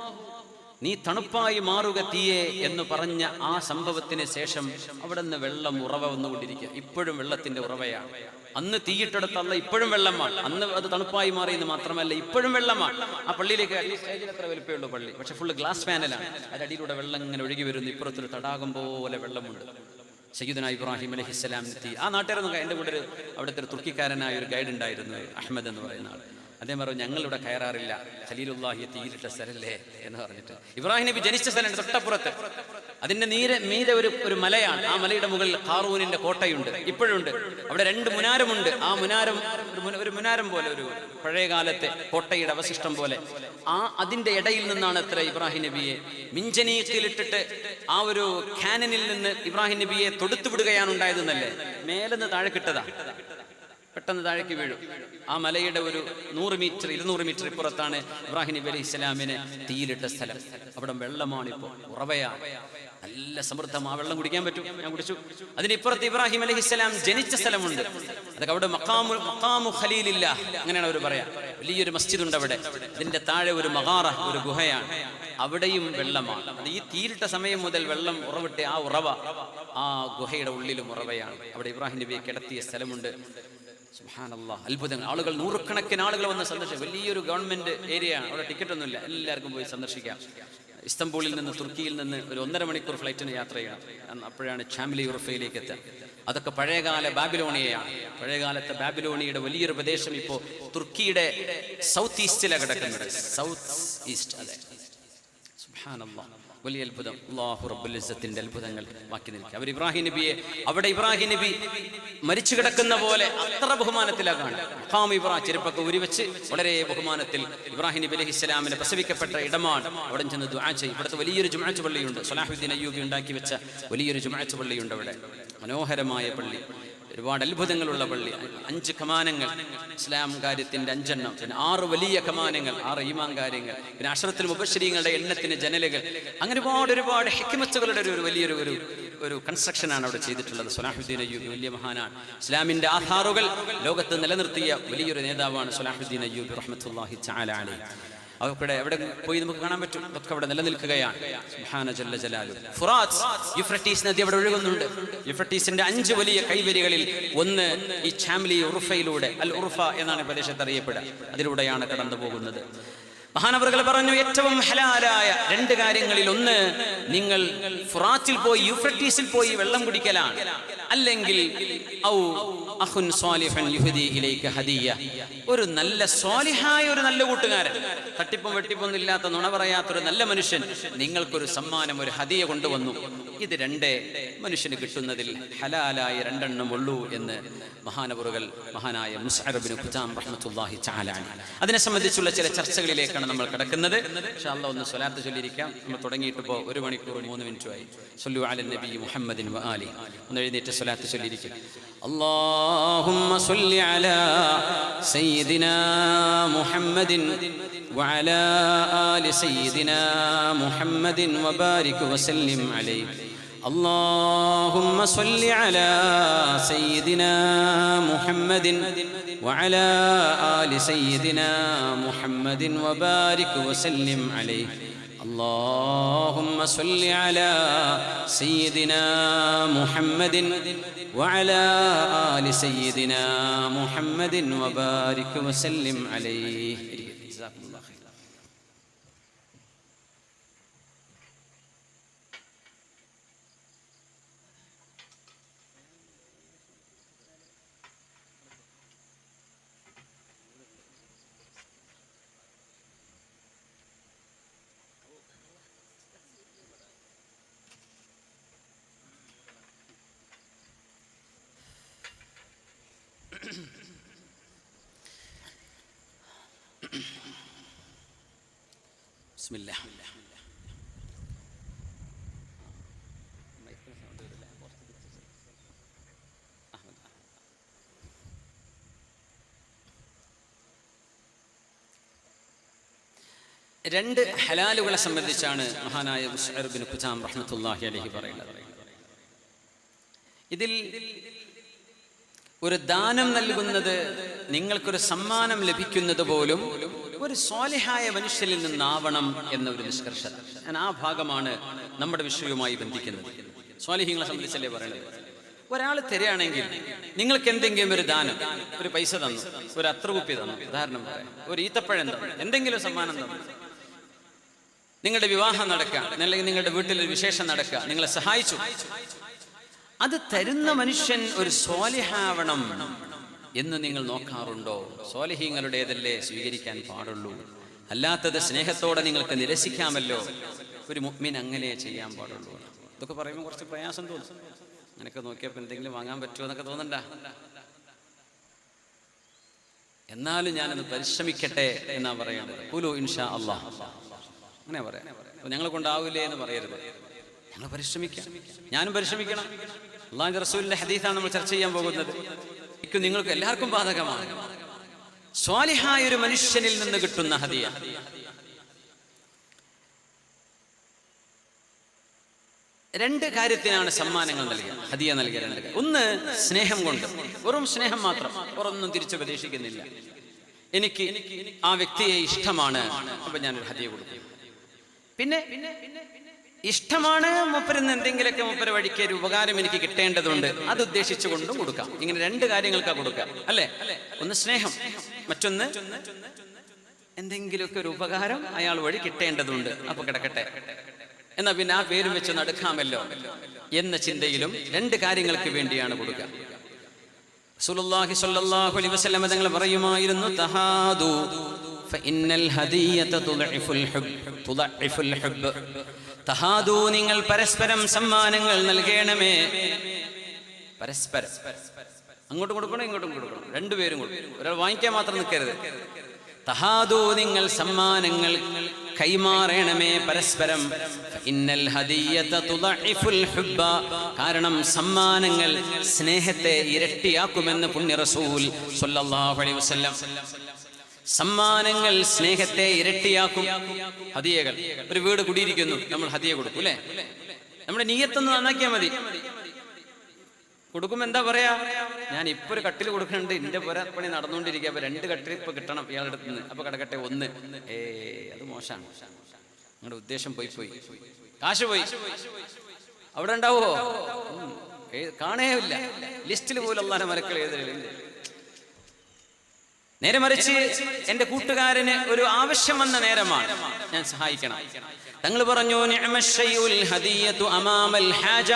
നീ തണുപ്പായി മാറുക തീയെ എന്ന് പറഞ്ഞ ആ സംഭവത്തിന് ശേഷം അവിടെ നിന്ന് വെള്ളം ഉറവ വന്നുകൊണ്ടിരിക്കുക. ഇപ്പോഴും വെള്ളത്തിന്റെ ഉറവയാണ്. അന്ന് തീയിട്ടെടുത്തല്ല ഇപ്പോഴും വെള്ളമാണ്. അന്ന് അത് തണുപ്പായി മാറിയെന്ന് മാത്രമല്ല, ഇപ്പോഴും വെള്ളമാണ്. ആ പള്ളിയിലേക്ക് സ്റ്റേജിൽ എത്ര വലിപ്പമുള്ളൂ പള്ളി, പക്ഷെ ഫുള്ള് ഗ്ലാസ് പാനലാണ്. അതിനടിയിലൂടെ വെള്ളം ഇങ്ങനെ ഒഴുകി വരുന്നു. ഇപ്പുറത്തൊരു തടാകം പോലെ വെള്ളമുണ്ട്. സയ്യിദുനാ ഇബ്രാഹിം അലൈഹിസ്സലാമിന് തീ. ആ നാട്ടുകാരൊന്നും, എൻ്റെ കൂടെ അവിടുത്തെ ഒരു തുർക്കിക്കാരനായ ഒരു ഗൈഡ് ഉണ്ടായിരുന്നു, അഹമ്മദ് എന്ന് പറയുന്ന ആൾ. അദ്ദേഹം പറഞ്ഞു, ഞങ്ങളിവിടെ കയറാറില്ല, ഖലീലുള്ളാഹിയെ തീയിലിട്ട സ്ഥലല്ലേ എന്ന് പറഞ്ഞിട്ട്. ഇബ്രാഹിം നബി ജനിച്ച സ്ഥലം തൊട്ടപ്പുറത്ത്, അതിന്റെ മീതെ ഒരു മലയാണ്. ആ മലയുടെ മുകളിൽ ഖാറൂനിന്റെ കോട്ടയുണ്ട്, ഇപ്പോഴുണ്ട്. അവിടെ 2 മുനാരമുണ്ട്. ആ മുനാരം ഒരു മുനാരം പോലെ, ഒരു പഴയകാലത്തെ കോട്ടയുടെ അവശിഷ്ടം പോലെ. അതിന്റെ ഇടയിൽ നിന്നാണ് അത്ര ഇബ്രാഹിം നബിയെ മിഞ്ചനീയത്തിലിട്ടിട്ട് ആ ഒരു ക്യാനനിൽ നിന്ന് ഇബ്രാഹിം നബിയെ തൊടുത്തു വിടുകയാണ് ഉണ്ടായതെന്നല്ലേ. മേലെന്ന് താഴെ കിട്ടതാ, പെട്ടെന്ന് താഴേക്ക് വീഴും. ആ മലയുടെ ഒരു 100 മീറ്റർ 200 മീറ്റർ ഇപ്പുറത്താണ് ഇബ്രാഹിം നബി അലൈഹി ഇസ്ലാമിനെ തീയിലിട്ട സ്ഥലം. അവിടെ വെള്ളമാണിപ്പോ, ഉറവയാണ്, നല്ല സമൃദ്ധം. ആ വെള്ളം കുടിക്കാൻ പറ്റും, ഞാൻ കുടിച്ചു. അതിനിപ്പുറത്ത് ഇബ്രാഹിം അലൈഹി ഇസ്ലാം ജനിച്ച സ്ഥലമുണ്ട്. അതൊക്കെ അവിടെ മഖാമു ഖലീലില്ല, അങ്ങനെയാണ് അവർ പറയാ. വലിയൊരു മസ്ജിദ് ഉണ്ട് അവിടെ. ഇതിന്റെ താഴെ ഒരു മഗാറ, ഒരു ഗുഹയാണ്. അവിടെയും വെള്ളമാണ്. അത് ഈ തീയിലിട്ട സമയം മുതൽ വെള്ളം ഉറവിട്ട് ആ ഉറവ ആ ഗുഹയുടെ ഉള്ളിലും ഉറവയാണ്. അവിടെ ഇബ്രാഹിം നബിയെ കിടത്തിയ സ്ഥലമുണ്ട്. സുബ്ഹാനല്ലാഹ്, അത്ഭുതങ്ങൾ. ആളുകൾ, നൂറുകണക്കിന് ആളുകൾ വന്ന് സന്ദർശിക്കും. വലിയൊരു ഗവൺമെന്റ് ഏരിയയാണ്, അവിടെ ടിക്കറ്റ് ഒന്നുമില്ല, എല്ലാവർക്കും പോയി സന്ദർശിക്കാം. ഇസ്തംബൂളിൽ നിന്ന്, തുർക്കിയിൽ നിന്ന് ഒരു 1.5 മണിക്കൂർ ഫ്ലൈറ്റിന് യാത്ര ചെയ്യണം. അപ്പോഴാണ് ഷാംലി ഉർഫയിലേക്ക് എത്തുക. അതൊക്കെ പഴയകാല ബാബിലോണിയയാണ്. പഴയകാലത്തെ ബാബിലോണിയുടെ വലിയൊരു പ്രദേശം ഇപ്പോൾ തുർക്കിയുടെ സൗത്ത് ഈസ്റ്റിലാണ് കിടക്കുന്നത്. സൗത്ത് ഈസ്റ്റ്, അതെ. സുബ്ഹാനല്ലാഹ്, വലിയ അത്ഭുതം. അല്ലാഹു റബ്ബുൽ ഇസ്സത്തിന്റെ അത്ഭുതങ്ങൾ ബാക്കി നിൽക്കുക. അവർ ഇബ്രാഹിം നബിയെ, അവിടെ ഇബ്രാഹിം നബി മരിച്ചു കിടക്കുന്ന പോലെ അത്ര ബഹുമാനത്തിലാകാണ്. മഖാം ഇബ്രാഹിം, ചെരുപ്പൊക്കെ ഉരിവെച്ച് വളരെ ബഹുമാനത്തിൽ ഇബ്രാഹിം നബി അലൈഹി ഇസ്ലാമിനെ പ്രസവിക്കപ്പെട്ട ഇടമാണ്. അവിടെ ചെന്ന് ദുആ ചെയ്യും. ഇവിടുത്തെ വലിയൊരു ജുമുഅത്ത് പള്ളിയുണ്ട്, സ്വലാഹുദ്ദീൻ അയ്യൂബി ഉണ്ടാക്കി വെച്ച വലിയൊരു ജുമുഅത്ത് പള്ളിയുണ്ട് അവിടെ. മനോഹരമായ പള്ളി, ഒരുപാട് അത്ഭുതങ്ങളുള്ള പള്ളി. 5 കമാനങ്ങൾ, ഇസ്ലാം കാര്യത്തിന്റെ 5 എണ്ണം, പിന്നെ 6 വലിയ കമാനങ്ങൾ, 6 ഈമാൻ കാര്യങ്ങൾ, പിന്നെ അശ്റത്തുൽ മുബശ്ശിരീങ്ങളുടെ എണ്ണത്തിന് ജനലുകൾ, അങ്ങനെ ഒരുപാട് ഹിക്മത്തുകളുടെ ഒരു വലിയൊരു കൺസ്ട്രക്ഷനാണ് അവിടെ ചെയ്തിട്ടുള്ളത്. സ്വലാഹുദ്ദീൻ അയ്യൂബി വലിയ മഹാനാണ്. ഇസ്ലാമിന്റെ ആധാറുകൾ ലോകത്ത് നിലനിർത്തിയ വലിയൊരു നേതാവാണ് സ്വലാഹുദ്ദീൻ അയ്യൂബി റഹ്മത്തുള്ളാഹി തആല അലൈഹി. അവിടെ എവിടെ പോയി നമുക്ക് കാണാൻ പറ്റും, അതൊക്കെ അവിടെ നിലനിൽക്കുകയാണ്. സുബ്ഹാന ജല്ല ജലാലുഹു. ഫുറാത്ത്, യൂഫ്രട്ടീസ് നദി അവിടെ ഒഴുകുന്നുണ്ട്. യൂഫ്രട്ടീസിന്റെ 5 വലിയ കൈവരികളിൽ ഒന്ന് ഈ ഷാംലി ഉർഫയിലൂടെ, അൽ ഉർഫ എന്നാണ് പ്രദേശത്ത് അറിയപ്പെടുക, അതിലൂടെയാണ് കടന്നു പോകുന്നത്. മഹാനവറുകൾ പറഞ്ഞു, ഏറ്റവും ഹലാലായ 2 കാര്യങ്ങളിൽ ഒന്ന് നിങ്ങൾ ഫുറാത്തിൽ പോയി, യൂഫ്രട്ടീസിൽ പോയി വെള്ളം കുടിക്കലാണ്. അല്ലെങ്കിൽ ഔ അഖുൻ സ്വാലിഹൻ യുഹദി ഇലൈക ഹദിയ, ഒരു നല്ല സ്വാലിഹായ ഒരു നല്ല കൂട്ടുകാരൻ, തട്ടിപ്പും വെട്ടിപ്പൊന്നും ഇല്ലാത്ത, നുണ പറയാത്തൊരു നല്ല മനുഷ്യൻ നിങ്ങൾക്കൊരു സമ്മാനം, ഒരു ഹദിയ കൊണ്ടുവന്നു. ഇത് 2 മനുഷ്യന് കിട്ടുന്നതിൽ ഹലാലായ 2 എണ്ണം ഉള്ളൂ എന്ന് മഹാനവറുകൾ, മഹാനായ മിശ്അർ ഇബ്നു ഖുദാം റഹ്മത്തുള്ളാഹി തആല അലൈഹി. അതിനെ സംബന്ധിച്ചുള്ള ചില ചർച്ചകളിലേക്കാണ് നമ്മൾ കിടക്കുന്നത്. ഇൻഷാ അല്ലാഹ് ഒന്ന് സ്വലാത്ത് ചൊല്ലിയിരിക്കാം. നമ്മൾ തുടങ്ങിയിട്ട് ഇപ്പോൾ 1 മണിക്കൂർ 3 മിനിറ്റുമായി. സ്വല്ലു അലൻ നബി മുഹമ്മദിൻ വ ആലി. ഒന്ന് എഴുന്നേറ്റ് സ്വലാത്ത് ചൊല്ലിയിരിക്കും. അല്ലാഹുമ്മ സ്വല്ലി അലാ സയ്യിദിനാ മുഹമ്മദിൻ വഅലാ ആലി സയ്യിദിനാ മുഹമ്മദിൻ വബാരിക് വസല്ലിം അലൈഹി. اللهم صل على سيدنا محمد وعلى آل سيدنا محمد وبارك وسلم عليه. اللهم صل على سيدنا محمد وعلى آل سيدنا محمد وبارك وسلم عليه. جزاكم الله خير. بسم الله. രണ്ട് ഹലാലുകളെ സംബന്ധിച്ചാണ് മഹാനായ മുസ്അർ ബിൻ ഖുസാം റഹ്മത്തുള്ളാഹി അലൈഹി പറയുന്നത്. ഇതിൽ ഒരു ദാനം നൽകുന്നത്, നിങ്ങൾക്കൊരു സമ്മാനം ലഭിക്കുന്നത് പോലും ഒരു സ്വാലിഹായ മനുഷ്യനിൽ നിന്നാവണം എന്ന ഒരു നിഷ്കർഷത. ഞാൻ ആ ഭാഗമാണ് നമ്മുടെ വിഷയവുമായി ബന്ധിക്കുന്നത്. സ്വാലിഹീങ്ങളെ സംബന്ധിച്ചല്ലേ പറയുന്നത്. ഒരാൾ തരികയാണെങ്കിൽ നിങ്ങൾക്ക് എന്തെങ്കിലും ഒരു ദാനം, ഒരു പൈസ തന്നു, ഒരു അത്ര കുപ്പി തന്നു, ഉദാഹരണം പറയാം, ഒരു ഈത്തപ്പഴം തന്നു, എന്തെങ്കിലും സമ്മാനം തന്നു, നിങ്ങളുടെ വിവാഹം നടക്കുക, അല്ലെങ്കിൽ നിങ്ങളുടെ വീട്ടിലൊരു വിശേഷം നടക്കുക, നിങ്ങളെ സഹായിച്ചു, അത് തരുന്ന മനുഷ്യൻ ഒരു സ്വാലിഹാവണം എന്ന് നിങ്ങൾ നോക്കാറുണ്ടോ? സ്വാലിഹീങ്ങളുടേതല്ലേ സ്വീകരിക്കാൻ പാടുള്ളൂ, അല്ലാത്തത് സ്നേഹത്തോടെ നിങ്ങൾക്ക് നിരസിക്കാമല്ലോ. ഒരു മുഅ്മിൻ അങ്ങനെ ചെയ്യാൻ പാടുള്ളൂ. ഇതൊക്കെ പറയുമ്പോൾ കുറച്ച് പ്രയാസം തോന്നും. അങ്ങനെയൊക്കെ നോക്കിയപ്പോൾ എന്തെങ്കിലും വാങ്ങാൻ പറ്റുമോ എന്നൊക്കെ തോന്നണ്ട. എന്നാലും ഞാനത് പരിശ്രമിക്കട്ടെ എന്നാ പറയുന്നത്. ഖുലു ഇൻഷാ അല്ലാഹ്, അങ്ങനെ പറയാം. ഞങ്ങളെ കൊണ്ടാവില്ലേ എന്ന് പറയരുത്. ഞങ്ങൾ പരിശ്രമിക്കാം, ഞാനും പരിശ്രമിക്കണം. അല്ലാഹുവിന്റെ റസൂലിന്റെ ഹദീസാണ് നമ്മൾ ചർച്ച ചെയ്യാൻ പോകുന്നത്. നിങ്ങൾക്ക് എല്ലാവർക്കും ബാധകമാണ്. സ്വാലിഹായ ഒരു മനുഷ്യനിൽ നിന്ന് കിട്ടുന്ന ഹദിയ. രണ്ട് കാര്യത്തിനാണ് സമ്മാനങ്ങൾ നൽകുക, ഹദിയ നൽകുക. ഒന്ന്, സ്നേഹം കൊണ്ട്, വെറും സ്നേഹം മാത്രം, വേറൊന്നും തിരിച്ചു പ്രതീക്ഷിക്കുന്നില്ല. എനിക്ക് ആ വ്യക്തിയെ ഇഷ്ടമാണ്, അപ്പൊ ഞാനൊരു ഹദിയ കൊടുക്കും. പിന്നെ ഇഷ്ടമാണ്, മൂപ്പരിന്ന് എന്തെങ്കിലുമൊക്കെ മൂപ്പര വഴിക്ക് ഒരു ഉപകാരം എനിക്ക് കിട്ടേണ്ടതുണ്ട്, അത് ഉദ്ദേശിച്ചുകൊണ്ടും കൊടുക്കാം. ഇങ്ങനെ രണ്ട് കാര്യങ്ങൾക്കാണ് കൊടുക്കാം, അല്ലെ? ഒന്ന് സ്നേഹം, മറ്റൊന്ന് എന്തെങ്കിലുമൊക്കെ ഒരു ഉപകാരം അയാൾ വഴി കിട്ടേണ്ടതുണ്ട്, അപ്പൊ കിടക്കട്ടെ, എന്നാ പിന്നെ ആ പേരും വെച്ച് നടക്കാമല്ലോ എന്ന ചിന്തയിലും രണ്ട് കാര്യങ്ങൾക്ക് വേണ്ടിയാണ് കൊടുക്കുക. റസൂലുള്ളാഹി സ്വല്ലല്ലാഹു അലൈഹി വസല്ലം തങ്ങൾ പറയുമായിരുന്നു, തഹാദു ഫഇന്നൽ ഹദിയത തുദഇഫുൽ ഹുബ്ബ്. തഹാദു, നിങ്ങൾ പരസ്പരം സമ്മാനങ്ങൾ നൽകണമേ. പരസ്പരം അങ്ങോട്ടും കൊടുക്കണം, ഇങ്ങോട്ടും കൊടുക്കണം, രണ്ടുപേരും കൊടുക്കണം. ഒരാൾ വാങ്ങിക്കാൻ മാത്രം നിൽക്കരുത്. തഹാദു, നിങ്ങൾ സമ്മാനങ്ങൾ കൈമാറണമേ പരസ്പരം. ഇന്നൽ ഹദിയത തുദഇഫുൽ ഹുബ്ബ, കാരണം സമ്മാനങ്ങൾ സ്നേഹത്തെ ഇരട്ടിയാക്കുമെന്ന് പുണ്യ റസൂൽ സ്വല്ലല്ലാഹു അലൈഹി വസല്ലം. സമ്മാനങ്ങൾ സ്നേഹത്തെ ഇരട്ടിയാക്കും. ഹദിയകൾ, ഒരു വീട് കുടിയിരിക്കുന്നു, നമ്മൾ ഹദിയ കൊടുക്കും, അല്ലേ? നമ്മുടെ നിയ്യത്തൊന്ന് നന്നാക്കിയാൽ മതി. കൊടുക്കുമ്പോ എന്താ പറയാ, ഞാൻ ഇപ്പൊ ഒരു കട്ടിൽ കൊടുക്കുന്നുണ്ട്, എന്റെ പുരപ്പണി നടന്നുകൊണ്ടിരിക്കുക, അപ്പൊ 2 കട്ടിൽ ഇപ്പൊ കിട്ടണം ഇയാളുടെ അടുത്ത് നിന്ന്, അപ്പൊ കിടക്കട്ടെ 1. അത് മോശമാണ്. നിങ്ങളുടെ ഉദ്ദേശം പോയി, കാശ് പോയി. അവിടെ ഉണ്ടാവോ? കാണേയില്ല. ലിസ്റ്റിൽ പോലും അല്ലാഹുവിന്റെ മലക്കൾ എഴുതലുണ്ട്. നേരെ മറിച്ച് എന്റെ കൂട്ടുകാരന് ഒരു ആവശ്യം വന്ന നേരമാണ്, ഞാൻ സഹായിക്കണം. തങ്ങൾ പറഞ്ഞു, നിഅമശ്ശൈഉൽ ഹദിയതു അമാമൽ ഹാജ.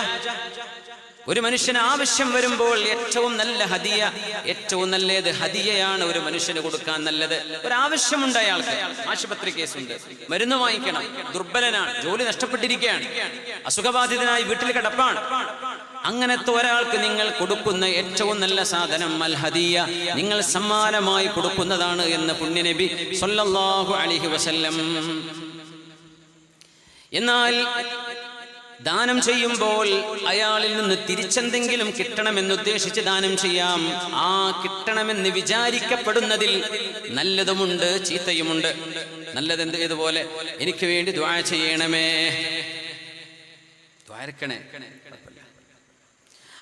ഒരു മനുഷ്യന് ആവശ്യം വരുമ്പോൾ ഏറ്റവും നല്ല ഹദിയ, ഏറ്റവും നല്ലത് ഹദിയയാണ് ഒരു മനുഷ്യന് കൊടുക്കാൻ നല്ലത്. ഒരാവശ്യമുണ്ട്, അയാൾക്ക് ആശുപത്രി കേസുണ്ട്, മരുന്ന് വാങ്ങിക്കണം, ദുർബലനാണ്, ജോലി നഷ്ടപ്പെട്ടിരിക്കുകയാണ്, അസുഖബാധിതനായി വീട്ടിൽ കിടപ്പാണ്. അങ്ങനത്തെ ഒരാൾക്ക് നിങ്ങൾ കൊടുക്കുന്ന ഏറ്റവും നല്ല സാധനം അൽ ഹദിയ, നിങ്ങൾ സമ്മാനമായി കൊടുക്കുന്നതാണ് എന്ന് പുണ്യനബി സ്വല്ലല്ലാഹു അലൈഹി വസല്ലം. എന്നാൽ ദാനം ചെയ്യുമ്പോൾ അയാളിൽ നിന്ന് തിരിച്ചെന്തെങ്കിലും കിട്ടണമെന്നുദ്ദേശിച്ച് ദാനം ചെയ്യാം. ആ കിട്ടണമെന്ന് വിചാരിക്കപ്പെടുന്നതിൽ നല്ലതുമുണ്ട്, ചീത്തയുമുണ്ട്. നല്ലതെന്ത്? ഇതുപോലെ എനിക്ക് വേണ്ടി ദുആ ചെയ്യണമേ, ദ്വാരക്കണേ,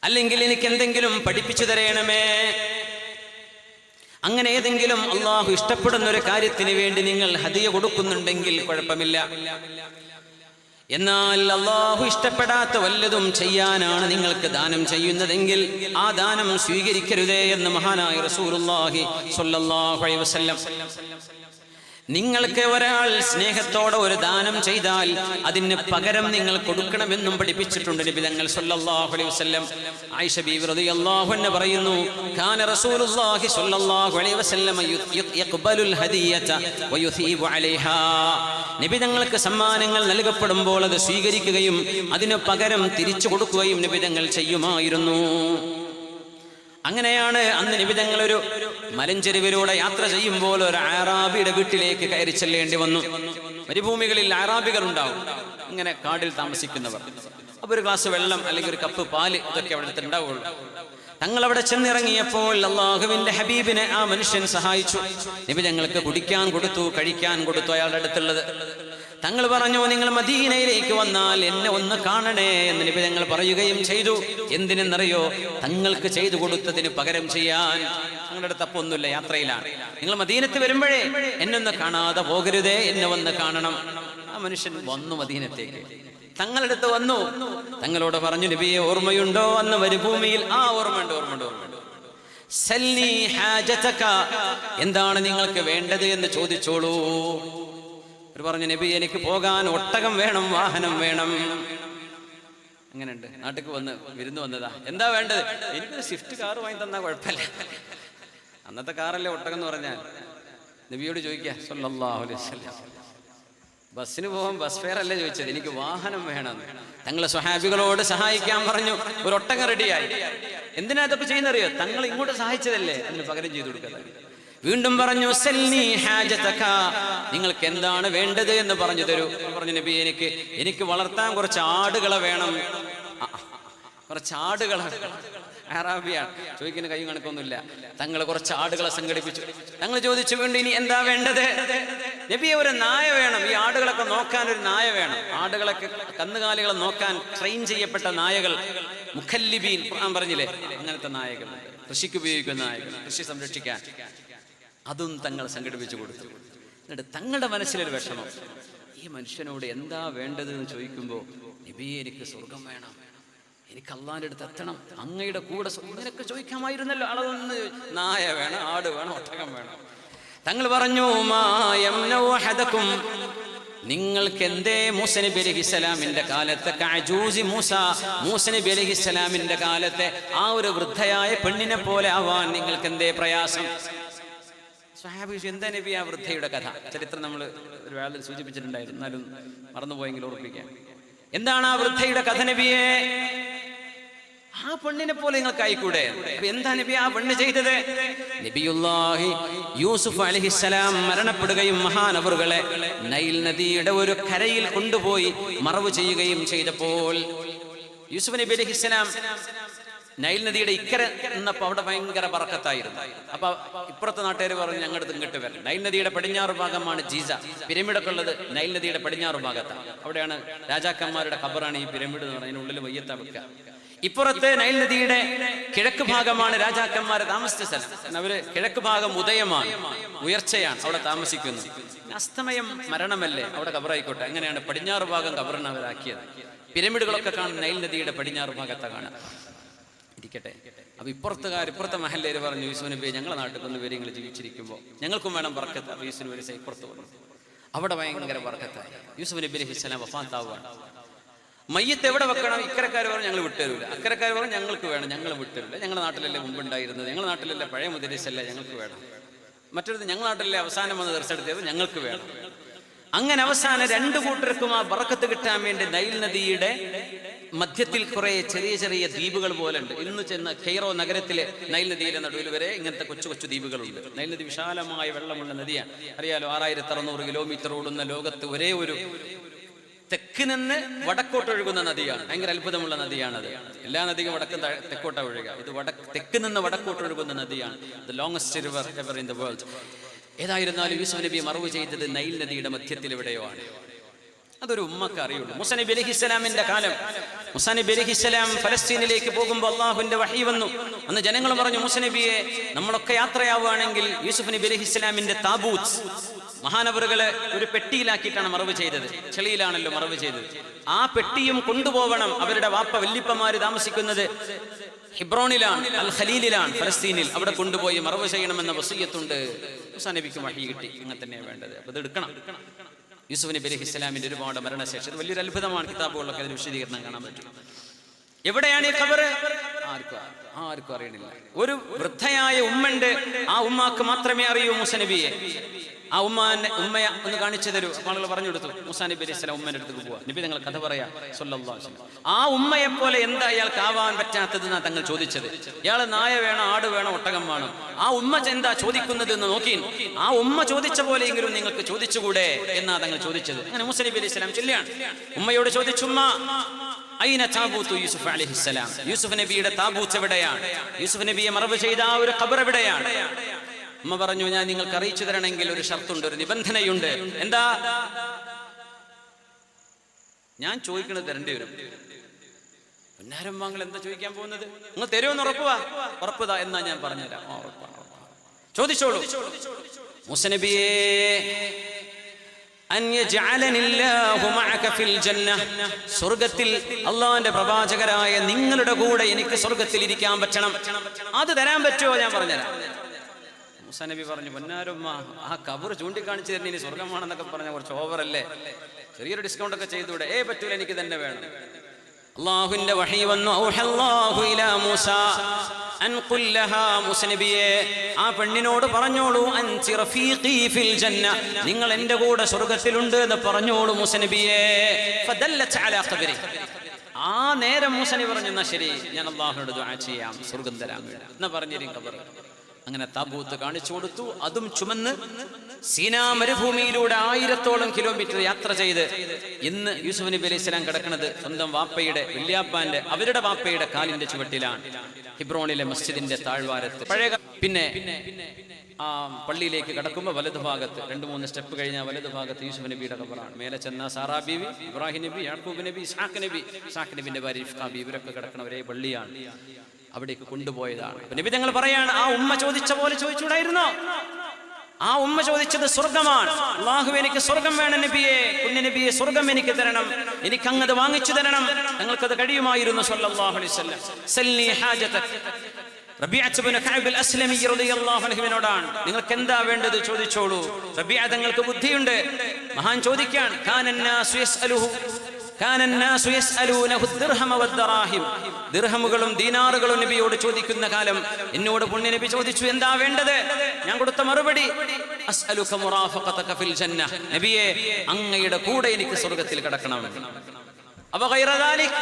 അല്ലെങ്കിൽ എനിക്ക് എന്തെങ്കിലും പഠിപ്പിച്ചു തരയണമേ, അങ്ങനെ ഏതെങ്കിലും അള്ളാഹു ഇഷ്ടപ്പെടുന്ന ഒരു കാര്യത്തിന് വേണ്ടി നിങ്ങൾ ഹദിയ കൊടുക്കുന്നുണ്ടെങ്കിൽ കുഴപ്പമില്ല. എന്നാൽ അള്ളാഹു ഇഷ്ടപ്പെടാത്ത വല്ലതും ചെയ്യാനാണ് നിങ്ങൾക്ക് ദാനം ചെയ്യുന്നതെങ്കിൽ ആ ദാനം സ്വീകരിക്കരുതേ എന്ന് മഹാനായ റസൂലുള്ളാഹി സ്വല്ലല്ലാഹു അലൈഹി വസല്ലം. നിങ്ങൾക്ക് ഒരാൾ സ്നേഹത്തോടെ ഒരു ദാനം ചെയ്താൽ അതിന് പകരം നിങ്ങൾ കൊടുക്കണമെന്നും പഠിപ്പിച്ചിട്ടുണ്ട് നബി തങ്ങൾ സ്വല്ലല്ലാഹു അലൈഹി വസല്ലം. ആയിഷ ബീവി റളിയല്ലാഹു അൻഹ പറയുന്നു, കാന റസൂലുള്ളാഹി സ്വല്ലല്ലാഹു അലൈഹി വസല്ലം യഖ്ബലുൽ ഹദിയത വയുസീബു അലൈഹാ. നബി തങ്ങൾക്ക് സമ്മാനങ്ങൾ നൽകപ്പെടുമ്പോൾ അത് സ്വീകരിക്കുകയും അതിന് പകരം തിരിച്ചു കൊടുക്കുകയും നബി തങ്ങൾ ചെയ്യുമായിരുന്നു. അങ്ങനെയാണ് അന്ന് നബി തങ്ങൾ ഒരു മലഞ്ചെരുവിലൂടെ യാത്ര ചെയ്യുമ്പോൾ ഒരു അറാബിയുടെ വീട്ടിലേക്ക് കയറി ചെല്ലേണ്ടി വന്നു. മരുഭൂമികളിൽ അറാബികൾ ഉണ്ടാവും, ഇങ്ങനെ കാടിൽ താമസിക്കുന്നവർ. അപ്പൊ ഒരു ഗ്ലാസ് വെള്ളം അല്ലെങ്കിൽ ഒരു കപ്പ് പാല് ഇതൊക്കെ അവിടെ ഉണ്ടാവുള്ളൂ. തങ്ങൾ അവിടെ ചെന്നിറങ്ങിയപ്പോൾ അള്ളാഹുവിന്റെ ഹബീബിനെ ആ മനുഷ്യൻ സഹായിച്ചു. നബി തങ്ങൾക്ക് കുടിക്കാൻ കൊടുത്തു, കഴിക്കാൻ കൊടുത്തു അയാളുടെ അടുത്തുള്ളത്. തങ്ങൾ പറഞ്ഞു, നിങ്ങൾ മദീനയിലേക്ക് വന്നാൽ എന്നെ ഒന്ന് കാണണേ എന്ന് നബി തങ്ങൾ പറയുകയും ചെയ്തു. എന്തിനെന്നറിയോ? തങ്ങൾക്ക് ചെയ്തു കൊടുത്തതിന് പകരം ചെയ്യാൻ. നിങ്ങളുടെ അടുത്ത് അപ്പൊന്നുമില്ല, യാത്രയിലാണ്. നിങ്ങൾ മദീനത്ത് വരുമ്പോഴേ എന്നെ ഒന്ന് കാണാതെ പോകരുതേ, എന്നെ വന്ന് കാണണം. ആ മനുഷ്യൻ വന്നു മദീനത്തേക്ക്, തങ്ങളുടെ അടുത്ത് വന്നു. തങ്ങളോട് പറഞ്ഞു, നബിയെ ഓർമ്മയുണ്ടോ അന്ന് മരുഭൂമിയിൽ? ആ ഓർമ്മയുണ്ട്, ഓർമ്മയുണ്ട്, ഓർമ്മയുണ്ട്. സല്ലി ഹാജതക, എന്താണ് നിങ്ങൾക്ക് വേണ്ടത് എന്ന് ചോദിച്ചോളൂ. പറഞ്ഞു, നബി എനിക്ക് പോകാൻ ഒട്ടകം വേണം, വാഹനം വേണം. അങ്ങനെയുണ്ട്, നാട്ടിലേക്ക് വന്ന് വിരുന്ന് വന്നതാ. എന്താ വേണ്ടത്? എനിക്കൊരു സ്വിഫ്റ്റ് കാർ വാങ്ങി തന്നാ കുഴപ്പമില്ല. അന്നത്തെ കാറല്ലേ ഒട്ടകം എന്ന് പറഞ്ഞാൽ. നബിയോട് ചോദിക്കുക സല്ലല്ലാഹു അലൈഹി വസല്ലം, ബസ്സിന് പോകാൻ ബസ് ഫെയർ അല്ലേ ചോദിച്ചത്, എനിക്ക് വാഹനം വേണം. തങ്ങളെ സ്വഹാബികളോട് സഹായിക്കാൻ പറഞ്ഞു. ഒരു ഒട്ടകം റെഡിയായി. എന്തിനാ ഇതൊക്കെ ചെയ്യുന്നറിയോ? തങ്ങൾ ഇങ്ങോട്ട് സഹായിച്ചതല്ലേ, അതിന് പകരം ചെയ്തു കൊടുക്കുക. വീണ്ടും പറഞ്ഞു, സല്ലി ഹാജതക, നിങ്ങൾക്ക് എന്താണ് വേണ്ടത് എന്ന് പറഞ്ഞു തരൂ. പറഞ്ഞു, നബി എനിക്ക് വളർത്താൻ കുറച്ച് ആടുകളെ വേണം. കുറച്ച് ആടുകളെ. അറാബിയാണ്, ചോദിക്കുന്ന കൈ കണക്കൊന്നുമില്ല. തങ്ങൾ കുറച്ച് ആടുകളെ സംഘടിപ്പിച്ചു. തങ്ങൾ ചോദിച്ചു, വീണ്ടും ഇനി എന്താ വേണ്ടത്? നബിയെ ഒരു നായ വേണം, ഈ ആടുകളൊക്കെ നോക്കാൻ ഒരു നായ വേണം. ആടുകളൊക്കെ കന്നുകാലികളെ നോക്കാൻ ട്രെയിൻ ചെയ്യപ്പെട്ട നായകൾ, മുഖല്ലിബീൻ പറഞ്ഞില്ലേ, അങ്ങനത്തെ നായകൾ, കൃഷിക്ക് ഉപയോഗിക്കുന്ന നായകൾ, കൃഷി സംരക്ഷിക്കാൻ. അതും തങ്ങൾ സംഘടിപ്പിച്ചു കൊടുത്തു. എന്നിട്ട് തങ്ങളുടെ മനസ്സിലൊരു വിഷമം, ഈ മനുഷ്യനോട് എന്താ വേണ്ടത് എന്ന് ചോദിക്കുമ്പോൾ, നബിയെ എനിക്ക് സ്വർഗം വേണം, എനിക്ക് അള്ളാന്റെ അടുത്ത് എത്തണം, അങ്ങയുടെ കൂടെ ഇങ്ങനെയൊക്കെ ചോദിക്കാമായിരുന്നല്ലോ. അളവൊന്ന് നായ വേണം, ആട് വേണം, ഒട്ടകം വേണം. തങ്ങൾ പറഞ്ഞു, നിങ്ങൾക്ക് എന്തേ മൂസ നബി അലൈഹിസ്സലാമിന്റെ കാലത്തെ മൂസ നബി അലൈഹിസ്സലാമിന്റെ കാലത്തെ ആ ഒരു വൃദ്ധയായ പെണ്ണിനെ പോലെ ആവാൻ നിങ്ങൾക്ക് എന്തേ പ്രയാസം? സ്വഹാബി, എന്താ നബി ആ വൃദ്ധയുടെ കഥ? ചരിത്രം നമ്മൾ ഒരു വേളയിൽ സൂചിപ്പിച്ചിട്ടുണ്ടായിരുന്നു, എന്നാലും മറന്നുപോയെങ്കിൽ ഓർപ്പിക്കാം. എന്താണ് ആ വൃദ്ധയുടെ കഥ നബിയെ? ആ പെണ്ണിനെ പോലെ നിങ്ങൾക്ക് ആയിക്കൂടെ? എന്താ നബി ആ പെണ്ണ് ചെയ്തത്? നബിയുല്ലാഹി യൂസുഫ് അലൈഹിസ്സലാം മരണപ്പെടുകയും മഹാനവറുകളെ നൈൽ നദിയുടെ ഒരു കരയിൽ കൊണ്ടുപോയി മറവ് ചെയ്യുകയും ചെയ്തപ്പോൾ, യൂസുഫ് നബി അലൈഹിസ്സലാം നൈൽ നദിയുടെ ഇക്കര നിന്നപ്പോൾ അവിടെ ഭയങ്കര ബർക്കത്തായിരുന്നു. അപ്പൊ ഇപ്പുറത്തെ നാട്ടുകാർ പറഞ്ഞു, ഞങ്ങളുടെ ഇങ്ങോട്ട് വരണം. നൈൽ നദിയുടെ പടിഞ്ഞാറ് ഭാഗമാണ് ജീസ, പിരമിഡൊക്കെ ഉള്ളത് നൈൽ നദിയുടെ പടിഞ്ഞാറ് ഭാഗത്താണ്. അവിടെയാണ് രാജാക്കന്മാരുടെ ഖബറാണ് ഈ പിരമിഡ് എന്ന് പറയുന്നത്, അതിനുള്ളിൽ വയ്യത്ത വെക്കുക. ഇപ്പുറത്തെ നൈൽ നദിയുടെ കിഴക്ക് ഭാഗമാണ് രാജാക്കന്മാരെ താമസിച്ച സ്ഥലം. അവര് കിഴക്ക് ഭാഗം ഉദയമാണ്, ഉയർച്ചയാണ്, അവിടെ താമസിക്കുന്നത്. അസ്തമയം മരണമല്ലേ, അവിടെ ഖബറായിക്കോട്ടെ. അങ്ങനെയാണ് പടിഞ്ഞാറ് ഭാഗം ഖബറിന് അവരാക്കിയത്. പിരമിഡുകളൊക്കെ കാണും നൈൽ നദിയുടെ പടിഞ്ഞാറ് ഭാഗത്താണ് കാണാം. ഇരിക്കട്ടെ. അപ്പൊ ഇപ്പുറത്തെ മഹല്ലേര് പറഞ്ഞു, യൂസുഫ് നബി ഞങ്ങളെ നാട്ടിൽ ഒന്ന് വരെ നിങ്ങൾ ജീവിച്ചിരിക്കുമ്പോൾ ഞങ്ങൾക്കും വേണം ബർക്കത്ത്. അപ്പൊ യൂസുഫ് നബി ഇപ്പുറത്ത് വന്നു. അവിടെ ഭയങ്കര ബർക്കത്തായി. യൂസുഫ് നബി അലൈഹിസ്സലാം വഫാത്താവുകയാണ്. മയ്യത്ത് എവിടെ വെക്കണം? ഇക്കരക്കാർ പറഞ്ഞു ഞങ്ങൾ വിട്ടുതരില്ല, അക്കരക്കാർ പറഞ്ഞു ഞങ്ങൾക്ക് വേണം, ഞങ്ങൾ വിട്ടുതരില്ല. ഞങ്ങളുടെ നാട്ടിലല്ലേ മുമ്പുണ്ടായിരുന്നത്, ഞങ്ങളുടെ നാട്ടിലല്ലേ പഴയ മുദരിസല്ലേ, ഞങ്ങൾക്ക് വേണം. മറ്റൊരു ഞങ്ങളുടെ നാട്ടിലെ അവസാനം വന്ന് ദർശനത്തിയത് ഞങ്ങൾക്ക് വേണം. അങ്ങനെ അവസാനം രണ്ടു കൂട്ടർക്കും ആ ബർക്കത്ത് കിട്ടാൻ വേണ്ടി നൈൽ നദിയുടെ മധ്യത്തിൽ കുറെ ചെറിയ ചെറിയ ദ്വീപുകൾ പോലെ ഉണ്ട്. ഇന്ന് ചെന്ന കെയ്റോ നഗരത്തിലെ നൈൽ നദിയിലെ നടുവിൽ വരെ ഇങ്ങനത്തെ കൊച്ചു കൊച്ചു ദ്വീപുകളുണ്ട്. നൈൽ നദി വിശാലമായ വെള്ളമുള്ള നദിയാണ്, അറിയാലോ. 6600 കിലോമീറ്റർ ഓടുന്ന ലോകത്ത് ഒരേ ഒരു തെക്ക് നിന്ന് വടക്കോട്ട് ഒഴുകുന്ന നദിയാണ്. ഭയങ്കര അത്ഭുതമുള്ള നദിയാണത്. എല്ലാ നദികളും വടക്കും തെക്കോട്ടാ ഒഴുകുക. ഇത് തെക്ക് നിന്ന് വടക്കോട്ട് ഒഴുകുന്ന നദിയാണ്. The longest river ever in the world. ഏതായിരുന്നാലും യൂസുഫ് നബി മറവ് ചെയ്തത് നൈൽ നദിയുടെ മധ്യത്തിൽ എവിടെയോ ആണ്. അതൊരു ഉമ്മക്ക് അറിയുള്ളൂ. മൂസ നബി അലൈഹിസ്സലാമിന്റെ കാലം, മൂസ നബി അലൈഹിസ്സലാം ഫലസ്തീനിലേക്ക് പോകുമ്പോൾ അള്ളാഹുവിന്റെ വഹി വന്നു. അന്ന് ജനങ്ങൾ പറഞ്ഞു, മൂസ നബിയെ, നമ്മളൊക്കെ യാത്രയാവുകയാണെങ്കിൽ യൂസുഫ് നബി അലൈഹിസ്സലാമിന്റെ താബൂത്ത്, മഹാനവറുകളെ ഒരു പെട്ടിയിലാക്കിയിട്ടാണ് മറവ് ചെയ്തത്. ചെളിയിലാണല്ലോ മറവ് ചെയ്തത്. ആ പെട്ടിയും കൊണ്ടുപോകണം. അവരുടെ വാപ്പ വല്ലിപ്പമാര് താമസിക്കുന്നത് ഹിബ്രോണിലാണ്, അൽ ഖലീലിലാണ്, ഫലസ്തീനിൽ. അവിടെ കൊണ്ടുപോയി മറവ് ചെയ്യണമെന്ന വസിയ്യത്തുണ്ട്. മൂസാ നബിക്ക് വഹി കിട്ടി, അങ്ങനെ തന്നെയാണ് വേണ്ടത്. അപ്പൊ ഇത് എടുക്കണം. യൂസുഫ് നബി അലൈഹിസ്സലാമിന്റെ ഒരുപാട് മരണശേഷം വലിയൊരു അത്ഭുതമാണ്. കിതാബുകളിലൊക്കെ അതിന് വിശദീകരണം കാണാൻ പറ്റും. എവിടെയാണ് ഈ ഖബർ? ആർക്കും അറിയണില്ല. ഒരു വൃദ്ധയായ ഉമ്മണ്ട്. ആ ഉമ്മാക്ക് മാത്രമേ അറിയൂ മൂസ നബിയെ. ആ ഉമ്മയെ ഒന്ന് കാണിച്ചു തരൂ. ആളുകൾ പറഞ്ഞു കൊടുത്തു. മൂസാ നബി അലൈഹി സ്വലാം ഉമ്മന്റെ അടുത്തേക്ക് പോവാ. നബി തങ്ങൾ കഥ പറയാ സ്വല്ലല്ലാഹു അലൈഹി വസല്ലം. ആ ഉമ്മയെ പോലെ എന്താ ഇയാൾക്ക് ആവാൻ പറ്റാത്തതെന്നാ തങ്ങൾ ചോദിച്ചത്. ഇയാള് നായ വേണം, ആട് വേണം, ഒട്ടകം വേണം. ആ ഉമ്മ എന്താ ചോദിക്കുന്നത് എന്ന് നോക്കി. ആ ഉമ്മ ചോദിച്ച പോലെയെങ്കിലും നിങ്ങൾക്ക് ചോദിച്ചുകൂടെ എന്നാ തങ്ങൾ ചോദിച്ചത്. അങ്ങനെ മൂസാ നബി അലൈഹി സ്വലാം ചെല്ലുകയാണ്. ഉമ്മയോട് ചോദിച്ചു, ഉമ്മ അയിന താബൂത്തു യൂസുഫ് അലൈഹിസ്സലാം, യൂസുഫ് നബിയുടെ താബൂത്ത് എവിടെയാണ്? യൂസുഫ് നബിയെ മറവ് ചെയ്ത ആ ഒരു ഖബർ എവിടെയാണ്? ഉമ്മ പറഞ്ഞു, ഞാൻ നിങ്ങൾക്ക് അറിയിച്ചു തരണമെങ്കിൽ ഒരു ഷർത്തുണ്ട്, ഒരു നിബന്ധനയുണ്ട്. എന്താ? ഞാൻ ചോദിക്കണത് തരേണ്ടി വരും. പൊന്നാരം വാങ്ങൾ എന്താ ചോദിക്കാൻ പോകുന്നത്? നിങ്ങൾ തരുമെന്ന് ഉറപ്പുതാ എന്നാ ഞാൻ പറഞ്ഞുതരാം. ചോദിച്ചോളൂ. മൂസ നബിയേ, സ്വർഗത്തിൽ അള്ളാന്റെ പ്രവാചകരായ നിങ്ങളുടെ കൂടെ എനിക്ക് സ്വർഗത്തിൽ ഇരിക്കാൻ പറ്റണം. അത് തരാൻ പറ്റുമോ? ഞാൻ പറഞ്ഞുതരാം. മൂസാ നബി പറഞ്ഞു, പൊന്നാരുമ്മ, ആ ഖബർ ചൂണ്ടിക്കാണിച്ചു തരുന്ന ഇനി സ്വർഗമാണെന്നൊക്കെ പറഞ്ഞാൽ കുറച്ച് ഓവറല്ലേ? ചെറിയൊരു ഡിസ്കൗണ്ട് ഒക്കെ ചെയ്തൂടെ? പറ്റൂല, എനിക്ക് തന്നെ വേണം. അള്ളാഹുവിന്റെ വഹി വന്നു. ഔഹല്ലാഹു ഇലാ മൂസ അൻ ഖുൽ ലഹാ, മൂസ നബിയെ, ആ പെണ്ണിനോട് പറഞ്ഞോളൂ, അൻതി റഫീഖി ഫിൽ ജന്ന, നിങ്ങൾ എൻ്റെ കൂടെ സ്വർഗ്ഗത്തിലുണ്ട് എന്ന് പറഞ്ഞോളൂ മൂസ നബിയെ. ഫദല്ലത അലാ ഖബരി. ആ നേരം മൂസ നബി പറഞ്ഞു, എന്നാ ശരി, ഞാൻ അള്ളാഹുവിനോട് ദുആ ചെയ്യാം, സ്വർഗ്ഗം തരാൻ വേണ്ടി എന്നാ പറഞ്ഞിരിക്കും ഖബർ. അങ്ങനെ താബൂത്ത് കാണിച്ചു കൊടുത്തു. അതും ചുമന്ന് സീനാ മരുഭൂമിയിലൂടെ 1000ഓളം കിലോമീറ്റർ യാത്ര ചെയ്ത് ഇന്ന് യൂസുഫ് നബി അലൈഹി സ്വലാം കിടക്കുന്നത് സ്വന്തം വാപ്പയുടെ, വല്യാപ്പാന്റെ, അവരുടെ വാപ്പയുടെ കാലിന്റെ ചുവട്ടിലാണ്, ഹിബ്രോണിലെ മസ്ജിദിന്റെ താഴ്വാരത്ത്. പഴയ പിന്നെ ആ പള്ളിയിലേക്ക് കടക്കുമ്പോൾ വലതുഭാഗത്ത് 2-3 സ്റ്റെപ്പ് കഴിഞ്ഞാൽ വലതുഭാഗത്ത് യൂസുഫ് നബിയുടെ ഖബറാണ്. മേലെ ചെന്ന സാറാ ബീവി, ഇബ്രാഹിം നബി, യാക്കൂബ് നബി, ഇസ്ഹാഖ് നബിന്റെ ഭാര്യ റിഫ്ഖ ബീവി, ഇവരൊക്കെ കിടക്കുന്ന ഒരേ പള്ളിയാണ്. അവിടേക്ക് കൊണ്ടുപോയതാണ്. നബി തങ്ങൾ പറയാണ്, ആ ഉമ്മ ചോദിച്ച പോലെ ചോദിച്ചുകൂടായിരുന്നോ? ആ ഉമ്മ ചോദിച്ചത് സ്വർഗമാണ്. അല്ലാഹു, എനിക്ക് സ്വർഗം വേണം നബിയെ, കുഞ്ഞു നബിയെ, സ്വർഗം എനിക്ക് തരണം, എനിക്ക് അങ്ങത് വാങ്ങിച്ചു തരണം. തങ്ങൾക്കത് കഴിയുമായിരുന്നു. സ്വല്ലല്ലാഹു അലൈഹി വസല്ലം. സല്ലി ഹാജതക്. റബീഅത്ത് ഇബ്നു കഅബ് അൽ-അസ്ലമി റളിയല്ലാഹു അൻഹുവിനോടാണ്, നിങ്ങൾക്ക് എന്താ വേണ്ടത് ചോദിച്ചോളൂ. റബീഅ തങ്ങൾക്ക് ബുദ്ധിയുണ്ട്. മഹാൻ ചോദിക്കാൻ, ദിർഹമുകളും ദീനാറുകളും നബിയോട് ചോദിക്കുന്ന കാലം എന്നോട് പുണ്യ നബി ചോദിച്ചു, എന്താ വേണ്ടത്? ഞാൻ കൊടുത്ത മറുപടി, അസ്അലുക മുറാഫഖതക ഫിൽ ജന്ന, നബിയെ, അങ്ങയുടെ കൂടെ എനിക്ക് സ്വർഗ്ഗത്തിൽ കിടക്കണം. അബ ഗൈറ ദാലിക്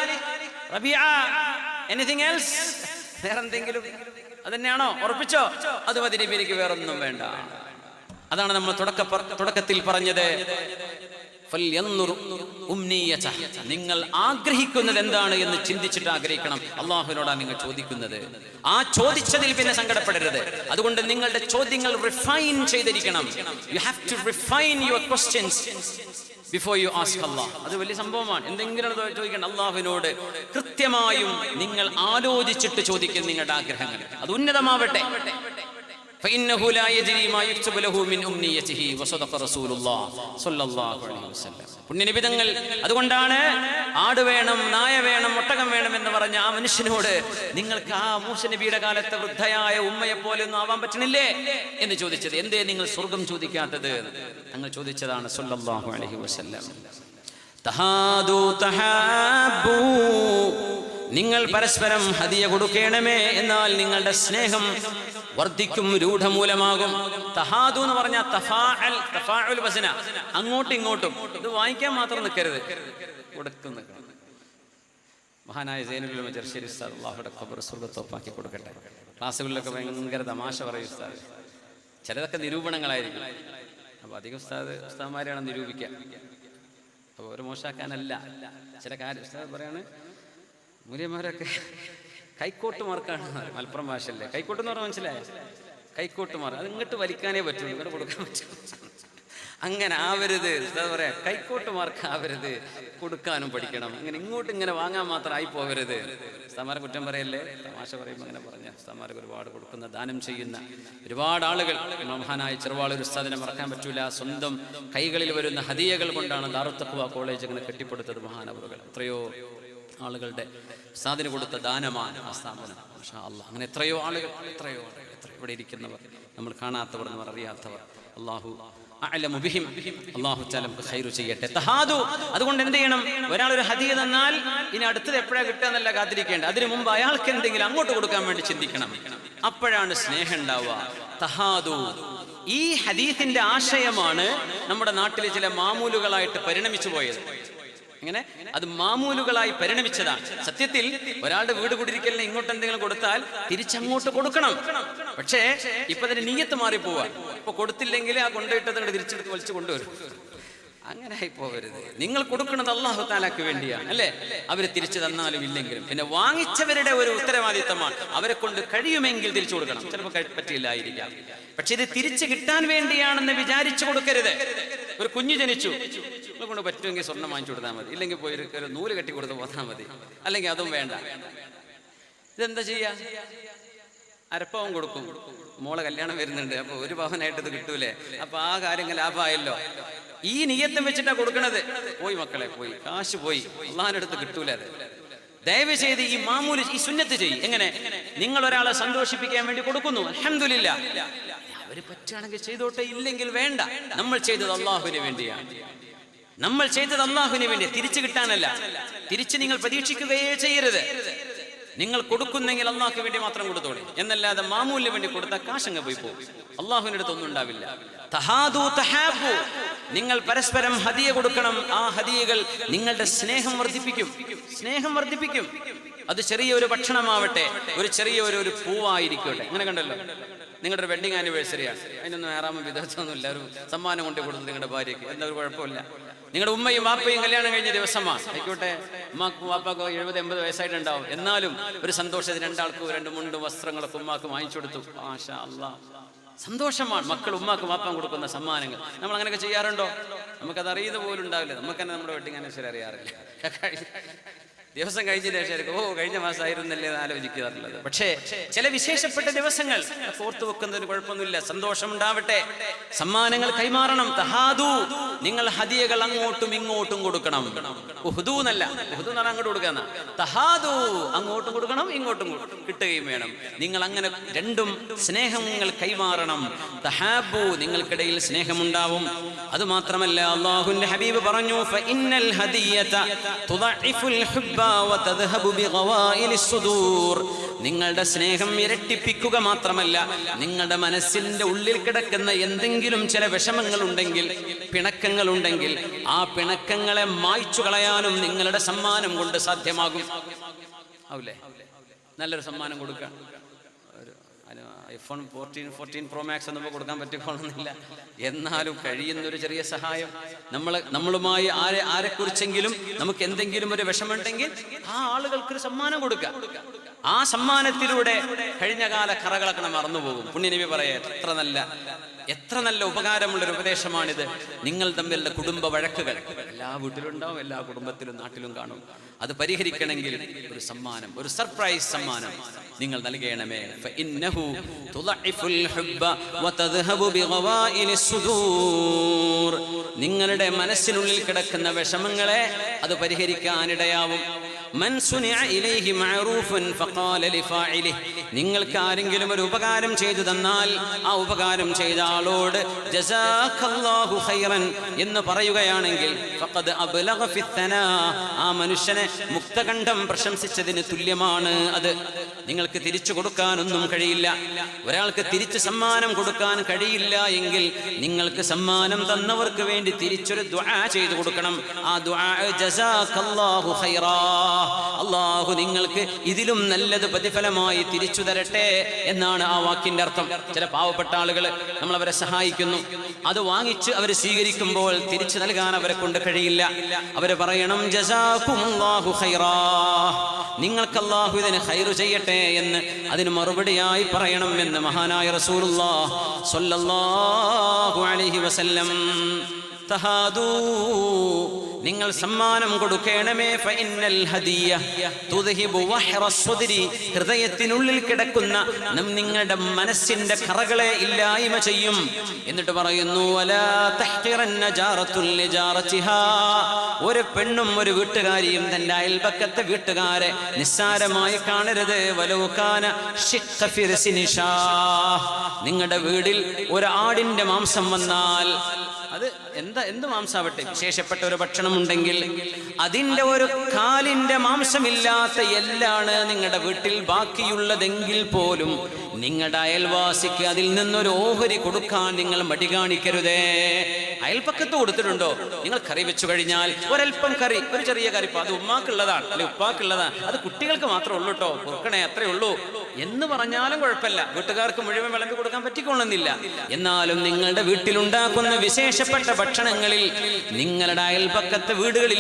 റബീഅ, എനിതിങ് എൽസ്? വേറെന്തെങ്കിലും? അതന്നെയാണോ? ഉറപ്പിച്ചോ? അത് മതി നബി, എനിക്ക് വേറൊന്നും വേണ്ട. അതാണ് നമ്മൾ തുടക്കത്തിൽ പറഞ്ഞത്, നിങ്ങൾ ആഗ്രഹിക്കുന്നത് എന്താണ് എന്ന് ചിന്തിച്ചിട്ട് ആഗ്രഹിക്കണം. അള്ളാഹുവിനോടാണ് നിങ്ങൾ ചോദിക്കുന്നത്. ആ ചോദിച്ചതിൽ പിന്നെ സങ്കടപ്പെടരുത്. അതുകൊണ്ട് നിങ്ങളുടെ ചോദ്യങ്ങൾ റിഫൈൻ ചെയ്തിരിക്കണം. You have to refine your questions before you ask Allah. അത് വലിയ സംഭവമാണ്. എന്തെങ്കിലും ചോദിക്കണം അള്ളാഹുവിനോട്, കൃത്യമായും നിങ്ങൾ ആലോചിച്ചിട്ട് ചോദിക്കും നിങ്ങളുടെ ആഗ്രഹങ്ങൾ. അത് ഉന്നതമാവട്ടെ. فإنه لا يدري ما يكتب له من أمنيته وصدق رسول الله صلى الله عليه وسلم. പുണ്യനബി തങ്ങൾ അതുകൊണ്ടാണ് ആട് വേണം, നായ വേണം, ഒട്ടകം വേണം എന്ന് പറഞ്ഞ ആ മനുഷ്യനോട്, നിങ്ങൾക്ക് ആ മൂസ നബിയുടെ കാലത്തെ വൃദ്ധയായ ഉമ്മയെ പോലെ ഒന്നും ആവാൻ പറ്റണില്ലേ എന്ന് ചോദിച്ചത്. എന്തേ നിങ്ങൾ സ്വർഗം ചോദിക്കാത്തത്? തങ്ങൾ ചോദിച്ചതാണ് സല്ലല്ലാഹു അലൈഹി വസല്ലം. തഹാദു തഹാബു, നിങ്ങൾ പരസ്പരം ഹദിയ കൊടുക്കണമേ, എന്നാൽ നിങ്ങളുടെ സ്നേഹം വർദ്ധിക്കും, രൂഢമൂലമാകും. തഹാദു എന്ന് പറഞ്ഞാൽ തഫാഉൽ വസന, അങ്ങോട്ടും ഇങ്ങോട്ടും. ഇത് വായിക്കാൻ മാത്രം നിൽക്കരുത്, കൊടുക്കുന്ന. മഹാനായ സൈനുൽ ഉലമ ജർശരി ഉസ്താദ്, അല്ലാഹുവിന്റെ ഖബർ സ്വർഗ്ഗത്തോപ്പാക്കി കൊടുക്കട്ടെ. ക്ലാസ്സുകളിലൊക്കെ ഭയങ്കര തമാശ പറയും ഉസ്താദ്. ചിലതൊക്കെ നിരൂപണങ്ങളായിരിക്കും. അപ്പൊ അധികം ഉസ്താദ്മാരെയാണ് നിരൂപിക്കുക. അപ്പോൾ ഒരു മോശാക്കാനല്ല. ചില കാര്യം ഉസ്താദ് പറയാണ്, മൂല്യന്മാരൊക്കെ കൈക്കോട്ടുമാർക്കാണ്. മലപ്പുറം ഭാഷയല്ലേ കൈക്കോട്ട് എന്ന് പറഞ്ഞാൽ മനസ്സിലായ? കൈക്കോട്ടുമാർ അത് ഇങ്ങോട്ട് വലിക്കാനേ പറ്റുള്ളൂ, ഇങ്ങോട്ട് കൊടുക്കാൻ പറ്റും. അങ്ങനെ ആവരുത്. എന്താ പറയാ, കൈക്കോട്ടുമാർക്ക് ആവരുത്. കൊടുക്കാനും പഠിക്കണം. ഇങ്ങനെ വാങ്ങാൻ മാത്രം ആയി പോകരുത്. ഉസ്താദ്മാരെ കുറ്റം പറയല്ലേ, തമാശ പറയുമ്പോൾ അങ്ങനെ പറഞ്ഞ ഉസ്താദ്മാർക്ക് ഒരുപാട് കൊടുക്കുന്ന, ദാനം ചെയ്യുന്ന ഒരുപാട് ആളുകൾ. മഹാനായ ചെറുവാളൂർ ഉസ്താദിനെ മറക്കാൻ പറ്റൂല. സ്വന്തം കൈകളിൽ വരുന്ന ഹദിയകൾ കൊണ്ടാണ് ദാറുൽ തഖ്വ കോളേജ് ഇങ്ങനെ കെട്ടിപ്പടുത്തത് മഹാനവറുകൾ. എത്രയോ ആളുകളുടെ ഉസ്താദിന് കൊടുത്ത ദാനമാണ് ആ സ്ഥാപനം. മാഷാ അല്ലാഹ്. അങ്ങനെ എത്രയോ ആളുകൾ, എത്രയോ ഇവിടെ ഇരിക്കുന്നവർ, നമ്മൾ കാണാത്തവർ, നമ്മൾ അറിയാത്തവർ. അല്ലാഹു അഅലമു ബിഹിം. അല്ലാഹു തആല നമുക്ക് ഖൈർ ചെയ്യട്ടെ. തഹാദു. അതുകൊണ്ട് എന്ത് ചെയ്യണം? ഒരാൾ ഒരു ഹദിയ തന്നാൽ ഇനി അടുത്തത് എപ്പോഴാ കിട്ടുക എന്നല്ല കാത്തിരിക്കേണ്ട. അതിനു മുമ്പ് അയാൾക്ക് എന്തെങ്കിലും അങ്ങോട്ട് കൊടുക്കാൻ വേണ്ടി ചിന്തിക്കണം. അപ്പോഴാണ് സ്നേഹം ഉണ്ടാവുക. തഹാദു. ഈ ഹദീസിന്റെ ആശയമാണ് നമ്മുടെ നാട്ടിലെ ചില മാമൂലുകളായിട്ട് പരിണമിച്ചു പോയത്. ഇങ്ങനെ അത് മാമൂലുകളായി പരിണമിച്ചതാണ്. സത്യത്തിൽ ഒരാളുടെ വീട് കുടിയിരിക്കലിന് ഇങ്ങോട്ട് എന്തെങ്കിലും കൊടുത്താൽ തിരിച്ചങ്ങോട്ട് കൊടുക്കണം. പക്ഷേ ഇപ്പൊ അതിന് നീയത്ത് മാറിപ്പോവാ. ഇപ്പൊ കൊടുത്തില്ലെങ്കിൽ ആ കൊണ്ടുപോയിട്ടത് തിരിച്ചെടുത്ത് വലിച്ചു കൊണ്ടുവരും. അങ്ങനെ ആയി പോകരുത്. നിങ്ങൾ കൊടുക്കുന്നത് അല്ലാഹു തആലക്ക് വേണ്ടിയാണ്, അല്ലേ? അവര് തിരിച്ചു തന്നാലും ഇല്ലെങ്കിലും പിന്നെ വാങ്ങിച്ചവരുടെ ഒരു ഉത്തരവാദിത്തമാണ്. അവരെ കൊണ്ട് കഴിയുമെങ്കിൽ തിരിച്ചു കൊടുക്കണം. ചിലപ്പോൾ പറ്റിയില്ലായിരിക്കാം. പക്ഷെ ഇത് തിരിച്ചു കിട്ടാൻ വേണ്ടിയാണെന്ന് വിചാരിച്ചു കൊടുക്കരുത്. ഒരു കുഞ്ഞു ജനിച്ചു, നിങ്ങളെ കൊണ്ട് പറ്റുമെങ്കിൽ സ്വർണ്ണം വാങ്ങിച്ചു കൊടുത്താൽ മതി, ഇല്ലെങ്കിൽ പോയി ഒരു നൂല് കെട്ടി കൊടുത്ത് പോന്നാൽ മതി, അല്ലെങ്കിൽ അതും വേണ്ട. ഇതെന്താ ചെയ്യാ? അരപ്പവും കൊടുക്കും. മോളെ കല്യാണം വരുന്നുണ്ട്, അപ്പൊ ഒരു പവനായിട്ട് ഇത് കിട്ടൂലേ, അപ്പൊ ആ കാര്യങ്ങൾ ലാഭമായല്ലോ. ഈ നിയത്തം വെച്ചിട്ടാ കൊടുക്കണത്. പോയി മക്കളെ, പോയി, കാശ് പോയി, അള്ളാഹിന്റെ അടുത്ത് കിട്ടൂല. അത് ദയവ് ചെയ്ത് ഈ മാമൂല്, ഈ സുന്നത്ത് ചെയ്യും. എങ്ങനെ? നിങ്ങൾ ഒരാളെ സന്തോഷിപ്പിക്കാൻ വേണ്ടി കൊടുക്കുന്നു, അൽഹംദുലില്ലാ, അവര് പറ്റുകയാണെങ്കിൽ ചെയ്തോട്ടെ, ഇല്ലെങ്കിൽ വേണ്ട. നമ്മൾ ചെയ്തത് അള്ളാഹുവിന് വേണ്ടിയാണ്. നമ്മൾ ചെയ്തത് അള്ളാഹുവിന് വേണ്ടി, തിരിച്ചു കിട്ടാനല്ല. തിരിച്ച് നിങ്ങൾ പ്രതീക്ഷിക്കുകയേ ചെയ്യരുത്. നിങ്ങൾ കൊടുക്കുന്നെങ്കിൽ അള്ളാഹ്ക്ക് വേണ്ടി മാത്രം കൊടുത്തോളി, എന്നല്ലാതെ മാമൂലിന് വേണ്ടി കൊടുത്താൽ കാശങ്ങ് പോയി പോകും. അള്ളാഹുവിന്റെ അടുത്ത് ഒന്നും ഉണ്ടാവില്ല. തഹാദു തഹാബു. നിങ്ങൾ പരസ്പരം ഹദിയ കൊടുക്കണം. ആ ഹദിയകൾ നിങ്ങളുടെ സ്നേഹം വർദ്ധിപ്പിക്കും. സ്നേഹം വർദ്ധിപ്പിക്കും. അത് ചെറിയൊരു ഭക്ഷണമാവട്ടെ, ഒരു ചെറിയൊരു പൂവായിരിക്കട്ടെ. അങ്ങനെ കണ്ടല്ലോ, നിങ്ങളുടെ ഒരു വെഡിങ് ആനിവേഴ്സറിയാണ്, അതിനൊന്നും ഏറാമ വിധത്തൊന്നുമില്ല. ഒരു സമ്മാനം കൊണ്ട് കൊടുത്തു നിങ്ങളുടെ ഭാര്യയ്ക്ക്, എന്താ ഒരു കുഴപ്പമില്ല. നിങ്ങളുടെ ഉമ്മയും വാപ്പയും കല്യാണം കഴിഞ്ഞ ദിവസമാണ്, ആയിക്കോട്ടെ, ഉമ്മാക്കും വാപ്പാക്കോ 70-80 വയസ്സായിട്ടുണ്ടാവും. എന്നാലും ഒരു സന്തോഷത്തിന് രണ്ടാൾക്കും 2 മുണ്ടും വസ്ത്രങ്ങളൊക്കെ ഉമ്മാക്ക് വാങ്ങിച്ചു കൊടുത്തു. മാഷാ അല്ലാഹ്, സന്തോഷമാണ്. മക്കൾ ഉമ്മാക്കും വാപ്പാൻ കൊടുക്കുന്ന സമ്മാനങ്ങൾ നമ്മൾ അങ്ങനെയൊക്കെ ചെയ്യാറുണ്ടോ? നമുക്കത് അറിയുന്ന പോലും ഉണ്ടാവില്ല. നമുക്ക് തന്നെ നമ്മുടെ വെഡിങ് ആനിവേഴ്സറി അറിയാറില്ല. ദിവസം കഴിഞ്ഞതിന് ശേഷം കഴിഞ്ഞ മാസമായിരുന്നല്ലേ എന്ന് ആലോചിക്കാറുള്ളത്. പക്ഷേ ചില വിശേഷപ്പെട്ട ദിവസങ്ങൾ ഓർത്തു വെക്കുന്നതിന് കുഴപ്പമൊന്നുമില്ല. സന്തോഷം ഉണ്ടാവട്ടെ, സമ്മാനങ്ങൾ കൈമാറണം. തഹാദു. നിങ്ങൾ ഹദിയകൾ അങ്ങോട്ടും ഇങ്ങോട്ടും കൊടുക്കണം. ഉഹ്ദു എന്നല്ല, ഉഹ്ദു എന്ന് പറഞ്ഞാൽ അങ്ങോട്ട് കൊടുക്കാന്ന. തഹാദു, അങ്ങോട്ടും കൊടുക്കണം, ഇങ്ങോട്ടും കിട്ടുകയും വേണം. നിങ്ങൾ അങ്ങനെ രണ്ടും സ്നേഹങ്ങൾ കൈമാറണം. തഹാബു, നിങ്ങൾക്കിടയിൽ സ്നേഹമുണ്ടാവും. അത് മാത്രമല്ല, അല്ലാഹുവിന്റെ ഹബീബ് പറഞ്ഞു, ഫഇന്നൽ ഹദിയത തുദഇഫുൽ ഹുബ്ബ വതദ്ഹബു ബിഗവാഇലിസ് സുദൂർ. നിങ്ങളുടെ സ്നേഹം ഇരട്ടിപ്പിക്കുക മാത്രമല്ല, നിങ്ങളുടെ മനസ്സിന്റെ ഉള്ളിൽ കിടക്കുന്ന എന്തെങ്കിലും ചില വിഷമങ്ങൾ ഉണ്ടെങ്കിൽ, പിണക്കങ്ങൾ ഉണ്ടെങ്കിൽ, ആ പിണക്കങ്ങളെ മായ്ച്ചു കളയാനും നിങ്ങളുടെ സമ്മാനം കൊണ്ട് സാധ്യമാകും. ആവൂലേ? നല്ലൊരു സമ്മാനം കൊടുക്കുക. iPhone 14 Pro Max ഒന്നും കൊടുക്കാൻ പറ്റിക്കൊള്ളുന്നില്ല. എന്നാലും കഴിയുന്നൊരു ചെറിയ സഹായം, നമ്മളുമായി ആരെക്കുറിച്ചെങ്കിലും നമുക്ക് എന്തെങ്കിലും ഒരു വിഷമുണ്ടെങ്കിൽ ആ ആളുകൾക്കൊരു സമ്മാനം കൊടുക്കുക. ആ സമ്മാനത്തിലൂടെ കഴിഞ്ഞകാല കറകളൊക്കെ മറന്നുപോകും. പുണ്യനബി പറയാ, എത്ര നല്ല ഉപകാരമുള്ളൊരു ഉപദേശമാണിത്. നിങ്ങൾ തമ്മിലുള്ള കുടുംബ വഴക്കുകൾ എല്ലാ വീട്ടിലും ഉണ്ടാവും, എല്ലാ കുടുംബത്തിലും നാട്ടിലും കാണും. അത് പരിഹരിക്കണമെങ്കിൽ ഒരു സമ്മാനം, ഒരു സർപ്രൈസ് സമ്മാനം നിങ്ങൾ നൽകണമേ. ഫഇന്നഹു തുളഇഫുൽ ഹുബ്ബ വതദ്ഹബു ബിഗവാഇലിസ് സുദൂർ. നിങ്ങളുടെ മനസ്സിനുള്ളിൽ കിടക്കുന്ന വിഷമങ്ങളെ അത് പരിഹരിക്കാനിടയാവും. മൻ സുനിഅ ഇലൈഹി മഅറൂഫൻ ഫഖാല ലിഫാഇലിഹി. നിങ്ങൾക്ക് ആരെങ്കിലും ഒരു ഉപകാരം ചെയ്തു തന്നാൽ ആ ഉപകാരം ചെയ്ത ആളോട് ജസാക്കല്ലാഹു ഖൈറൻ എന്ന് പറയുകയാണെങ്കിൽ ഫഖദ് അബ്ലഗ ഫിത്തനാ, ആ മനുഷ്യനെ മുക്തകണ്ഠം പ്രശംസിച്ചതിന് തുല്യമാണ് അത്. നിങ്ങൾക്ക് തിരിച്ചു കൊടുക്കാനൊന്നും കഴിയില്ല. ഒരാൾക്ക് തിരിച്ച് സമ്മാനം കൊടുക്കാൻ കഴിയില്ല എങ്കിൽ നിങ്ങൾക്ക് സമ്മാനം തന്നവർക്ക് വേണ്ടി തിരിച്ചൊരു ദുആ ചെയ്തു കൊടുക്കണം. ആ ദുആ ജസാക്കല്ലാഹു ഖൈറാ, അല്ലാഹു നിങ്ങൾക്ക് ഇതിലും നല്ലത് പ്രതിഫലമായി തിരിച്ചു തരട്ടെ എന്നാണ് ആ വാക്കിന്റെ അർത്ഥം. ചില പാവപ്പെട്ട ആളുകൾ നമ്മൾ അവരെ സഹായിക്കുന്നു, അത് വാങ്ങിച്ച് അവർ സ്വീകരിക്കുമ്പോൾ തിരിച്ചു നൽകാൻ അവരെ കൊണ്ട് കഴിയില്ല. അവര് പറയണം ജസാകുമുല്ലാഹു ഖൈറാ, നിങ്ങൾക്ക് അല്ലാഹു ഇതിന് ഖൈർ ചെയ്യട്ടെ എന്ന് അതിന് മറുപടിയായി പറയണം എന്ന് മഹാനായ റസൂലുള്ളാഹി സ്വല്ലല്ലാഹു അലൈഹി വസല്ലം. തഹാദൂ, നിങ്ങൾ സമ്മാനം കൊടുക്കണമേ. ഫഇന്നൽ ഹദിയ തുദ്ഹിബു വഹ്റസ്സുദ്രി, ഹൃദയത്തിനുള്ളിൽ കിടക്കുന്ന നിങ്ങളുടെ മനസ്സിന്റെ കറകളെ ഇല്ലായ്മ ചെയ്യും. എന്നിട്ട് പറയുന്നു വലാ തഹ്ഖിറന്ന ജാറത്തുൽ ലിജാറതിഹാ, ഒരു പെണ്ണും ഒരു വീട്ടുകാരിയും തന്റെ അയൽപക്കത്തെ വീട്ടുകാരെ നിസ്സാരമായി കാണരുത്. വലൗകാന ശിഖ്ഖ ഫിർസിൻ ഷാ, നിങ്ങളുടെ വീട്ടിൽ ഒരു ആടിന്റെ മാംസം വന്നാൽ, അത് എന്ത് മാംസാവട്ടെ, വിശേഷപ്പെട്ട ഒരു ഭക്ഷണം ഉണ്ടെങ്കിൽ അതിന്റെ ഒരു കാലിന്റെ മാംസമില്ലാത്ത എല്ലാണ് നിങ്ങളുടെ വീട്ടിൽ ബാക്കിയുള്ളതെങ്കിൽ പോലും നിങ്ങളുടെ അയൽവാസിക്ക് അതിൽ നിന്നൊരു ഓഹരി കൊടുക്കാൻ നിങ്ങൾ മടി കാണിക്കരുതേ. അയൽപ്പക്കത്ത് കൊടുത്തിട്ടുണ്ടോ? നിങ്ങൾ കറി വെച്ചു കഴിഞ്ഞാൽ ഒരൽപ്പം കറി, ഒരു ചെറിയ കറി, അത് ഉമ്മാക്കുള്ളതാണ് അല്ലെ ഉപ്പാക്കുള്ളതാണ്, അത് കുട്ടികൾക്ക് മാത്രമേ ഉള്ളൂ കേട്ടോ, കൊടുക്കണേ അത്രേ ഉള്ളൂ എന്ന് പറഞ്ഞാലും കുഴപ്പമില്ല. വീട്ടുകാർക്ക് മുഴുവൻ വിളമ്പി കൊടുക്കാൻ പറ്റിക്കൊള്ളുന്നില്ല. എന്നാലും നിങ്ങളുടെ വീട്ടിലുണ്ടാക്കുന്ന വിശേഷപ്പെട്ട ഭക്ഷണങ്ങളിൽ നിങ്ങളുടെ അയൽപക്കത്തെ വീടുകളിൽ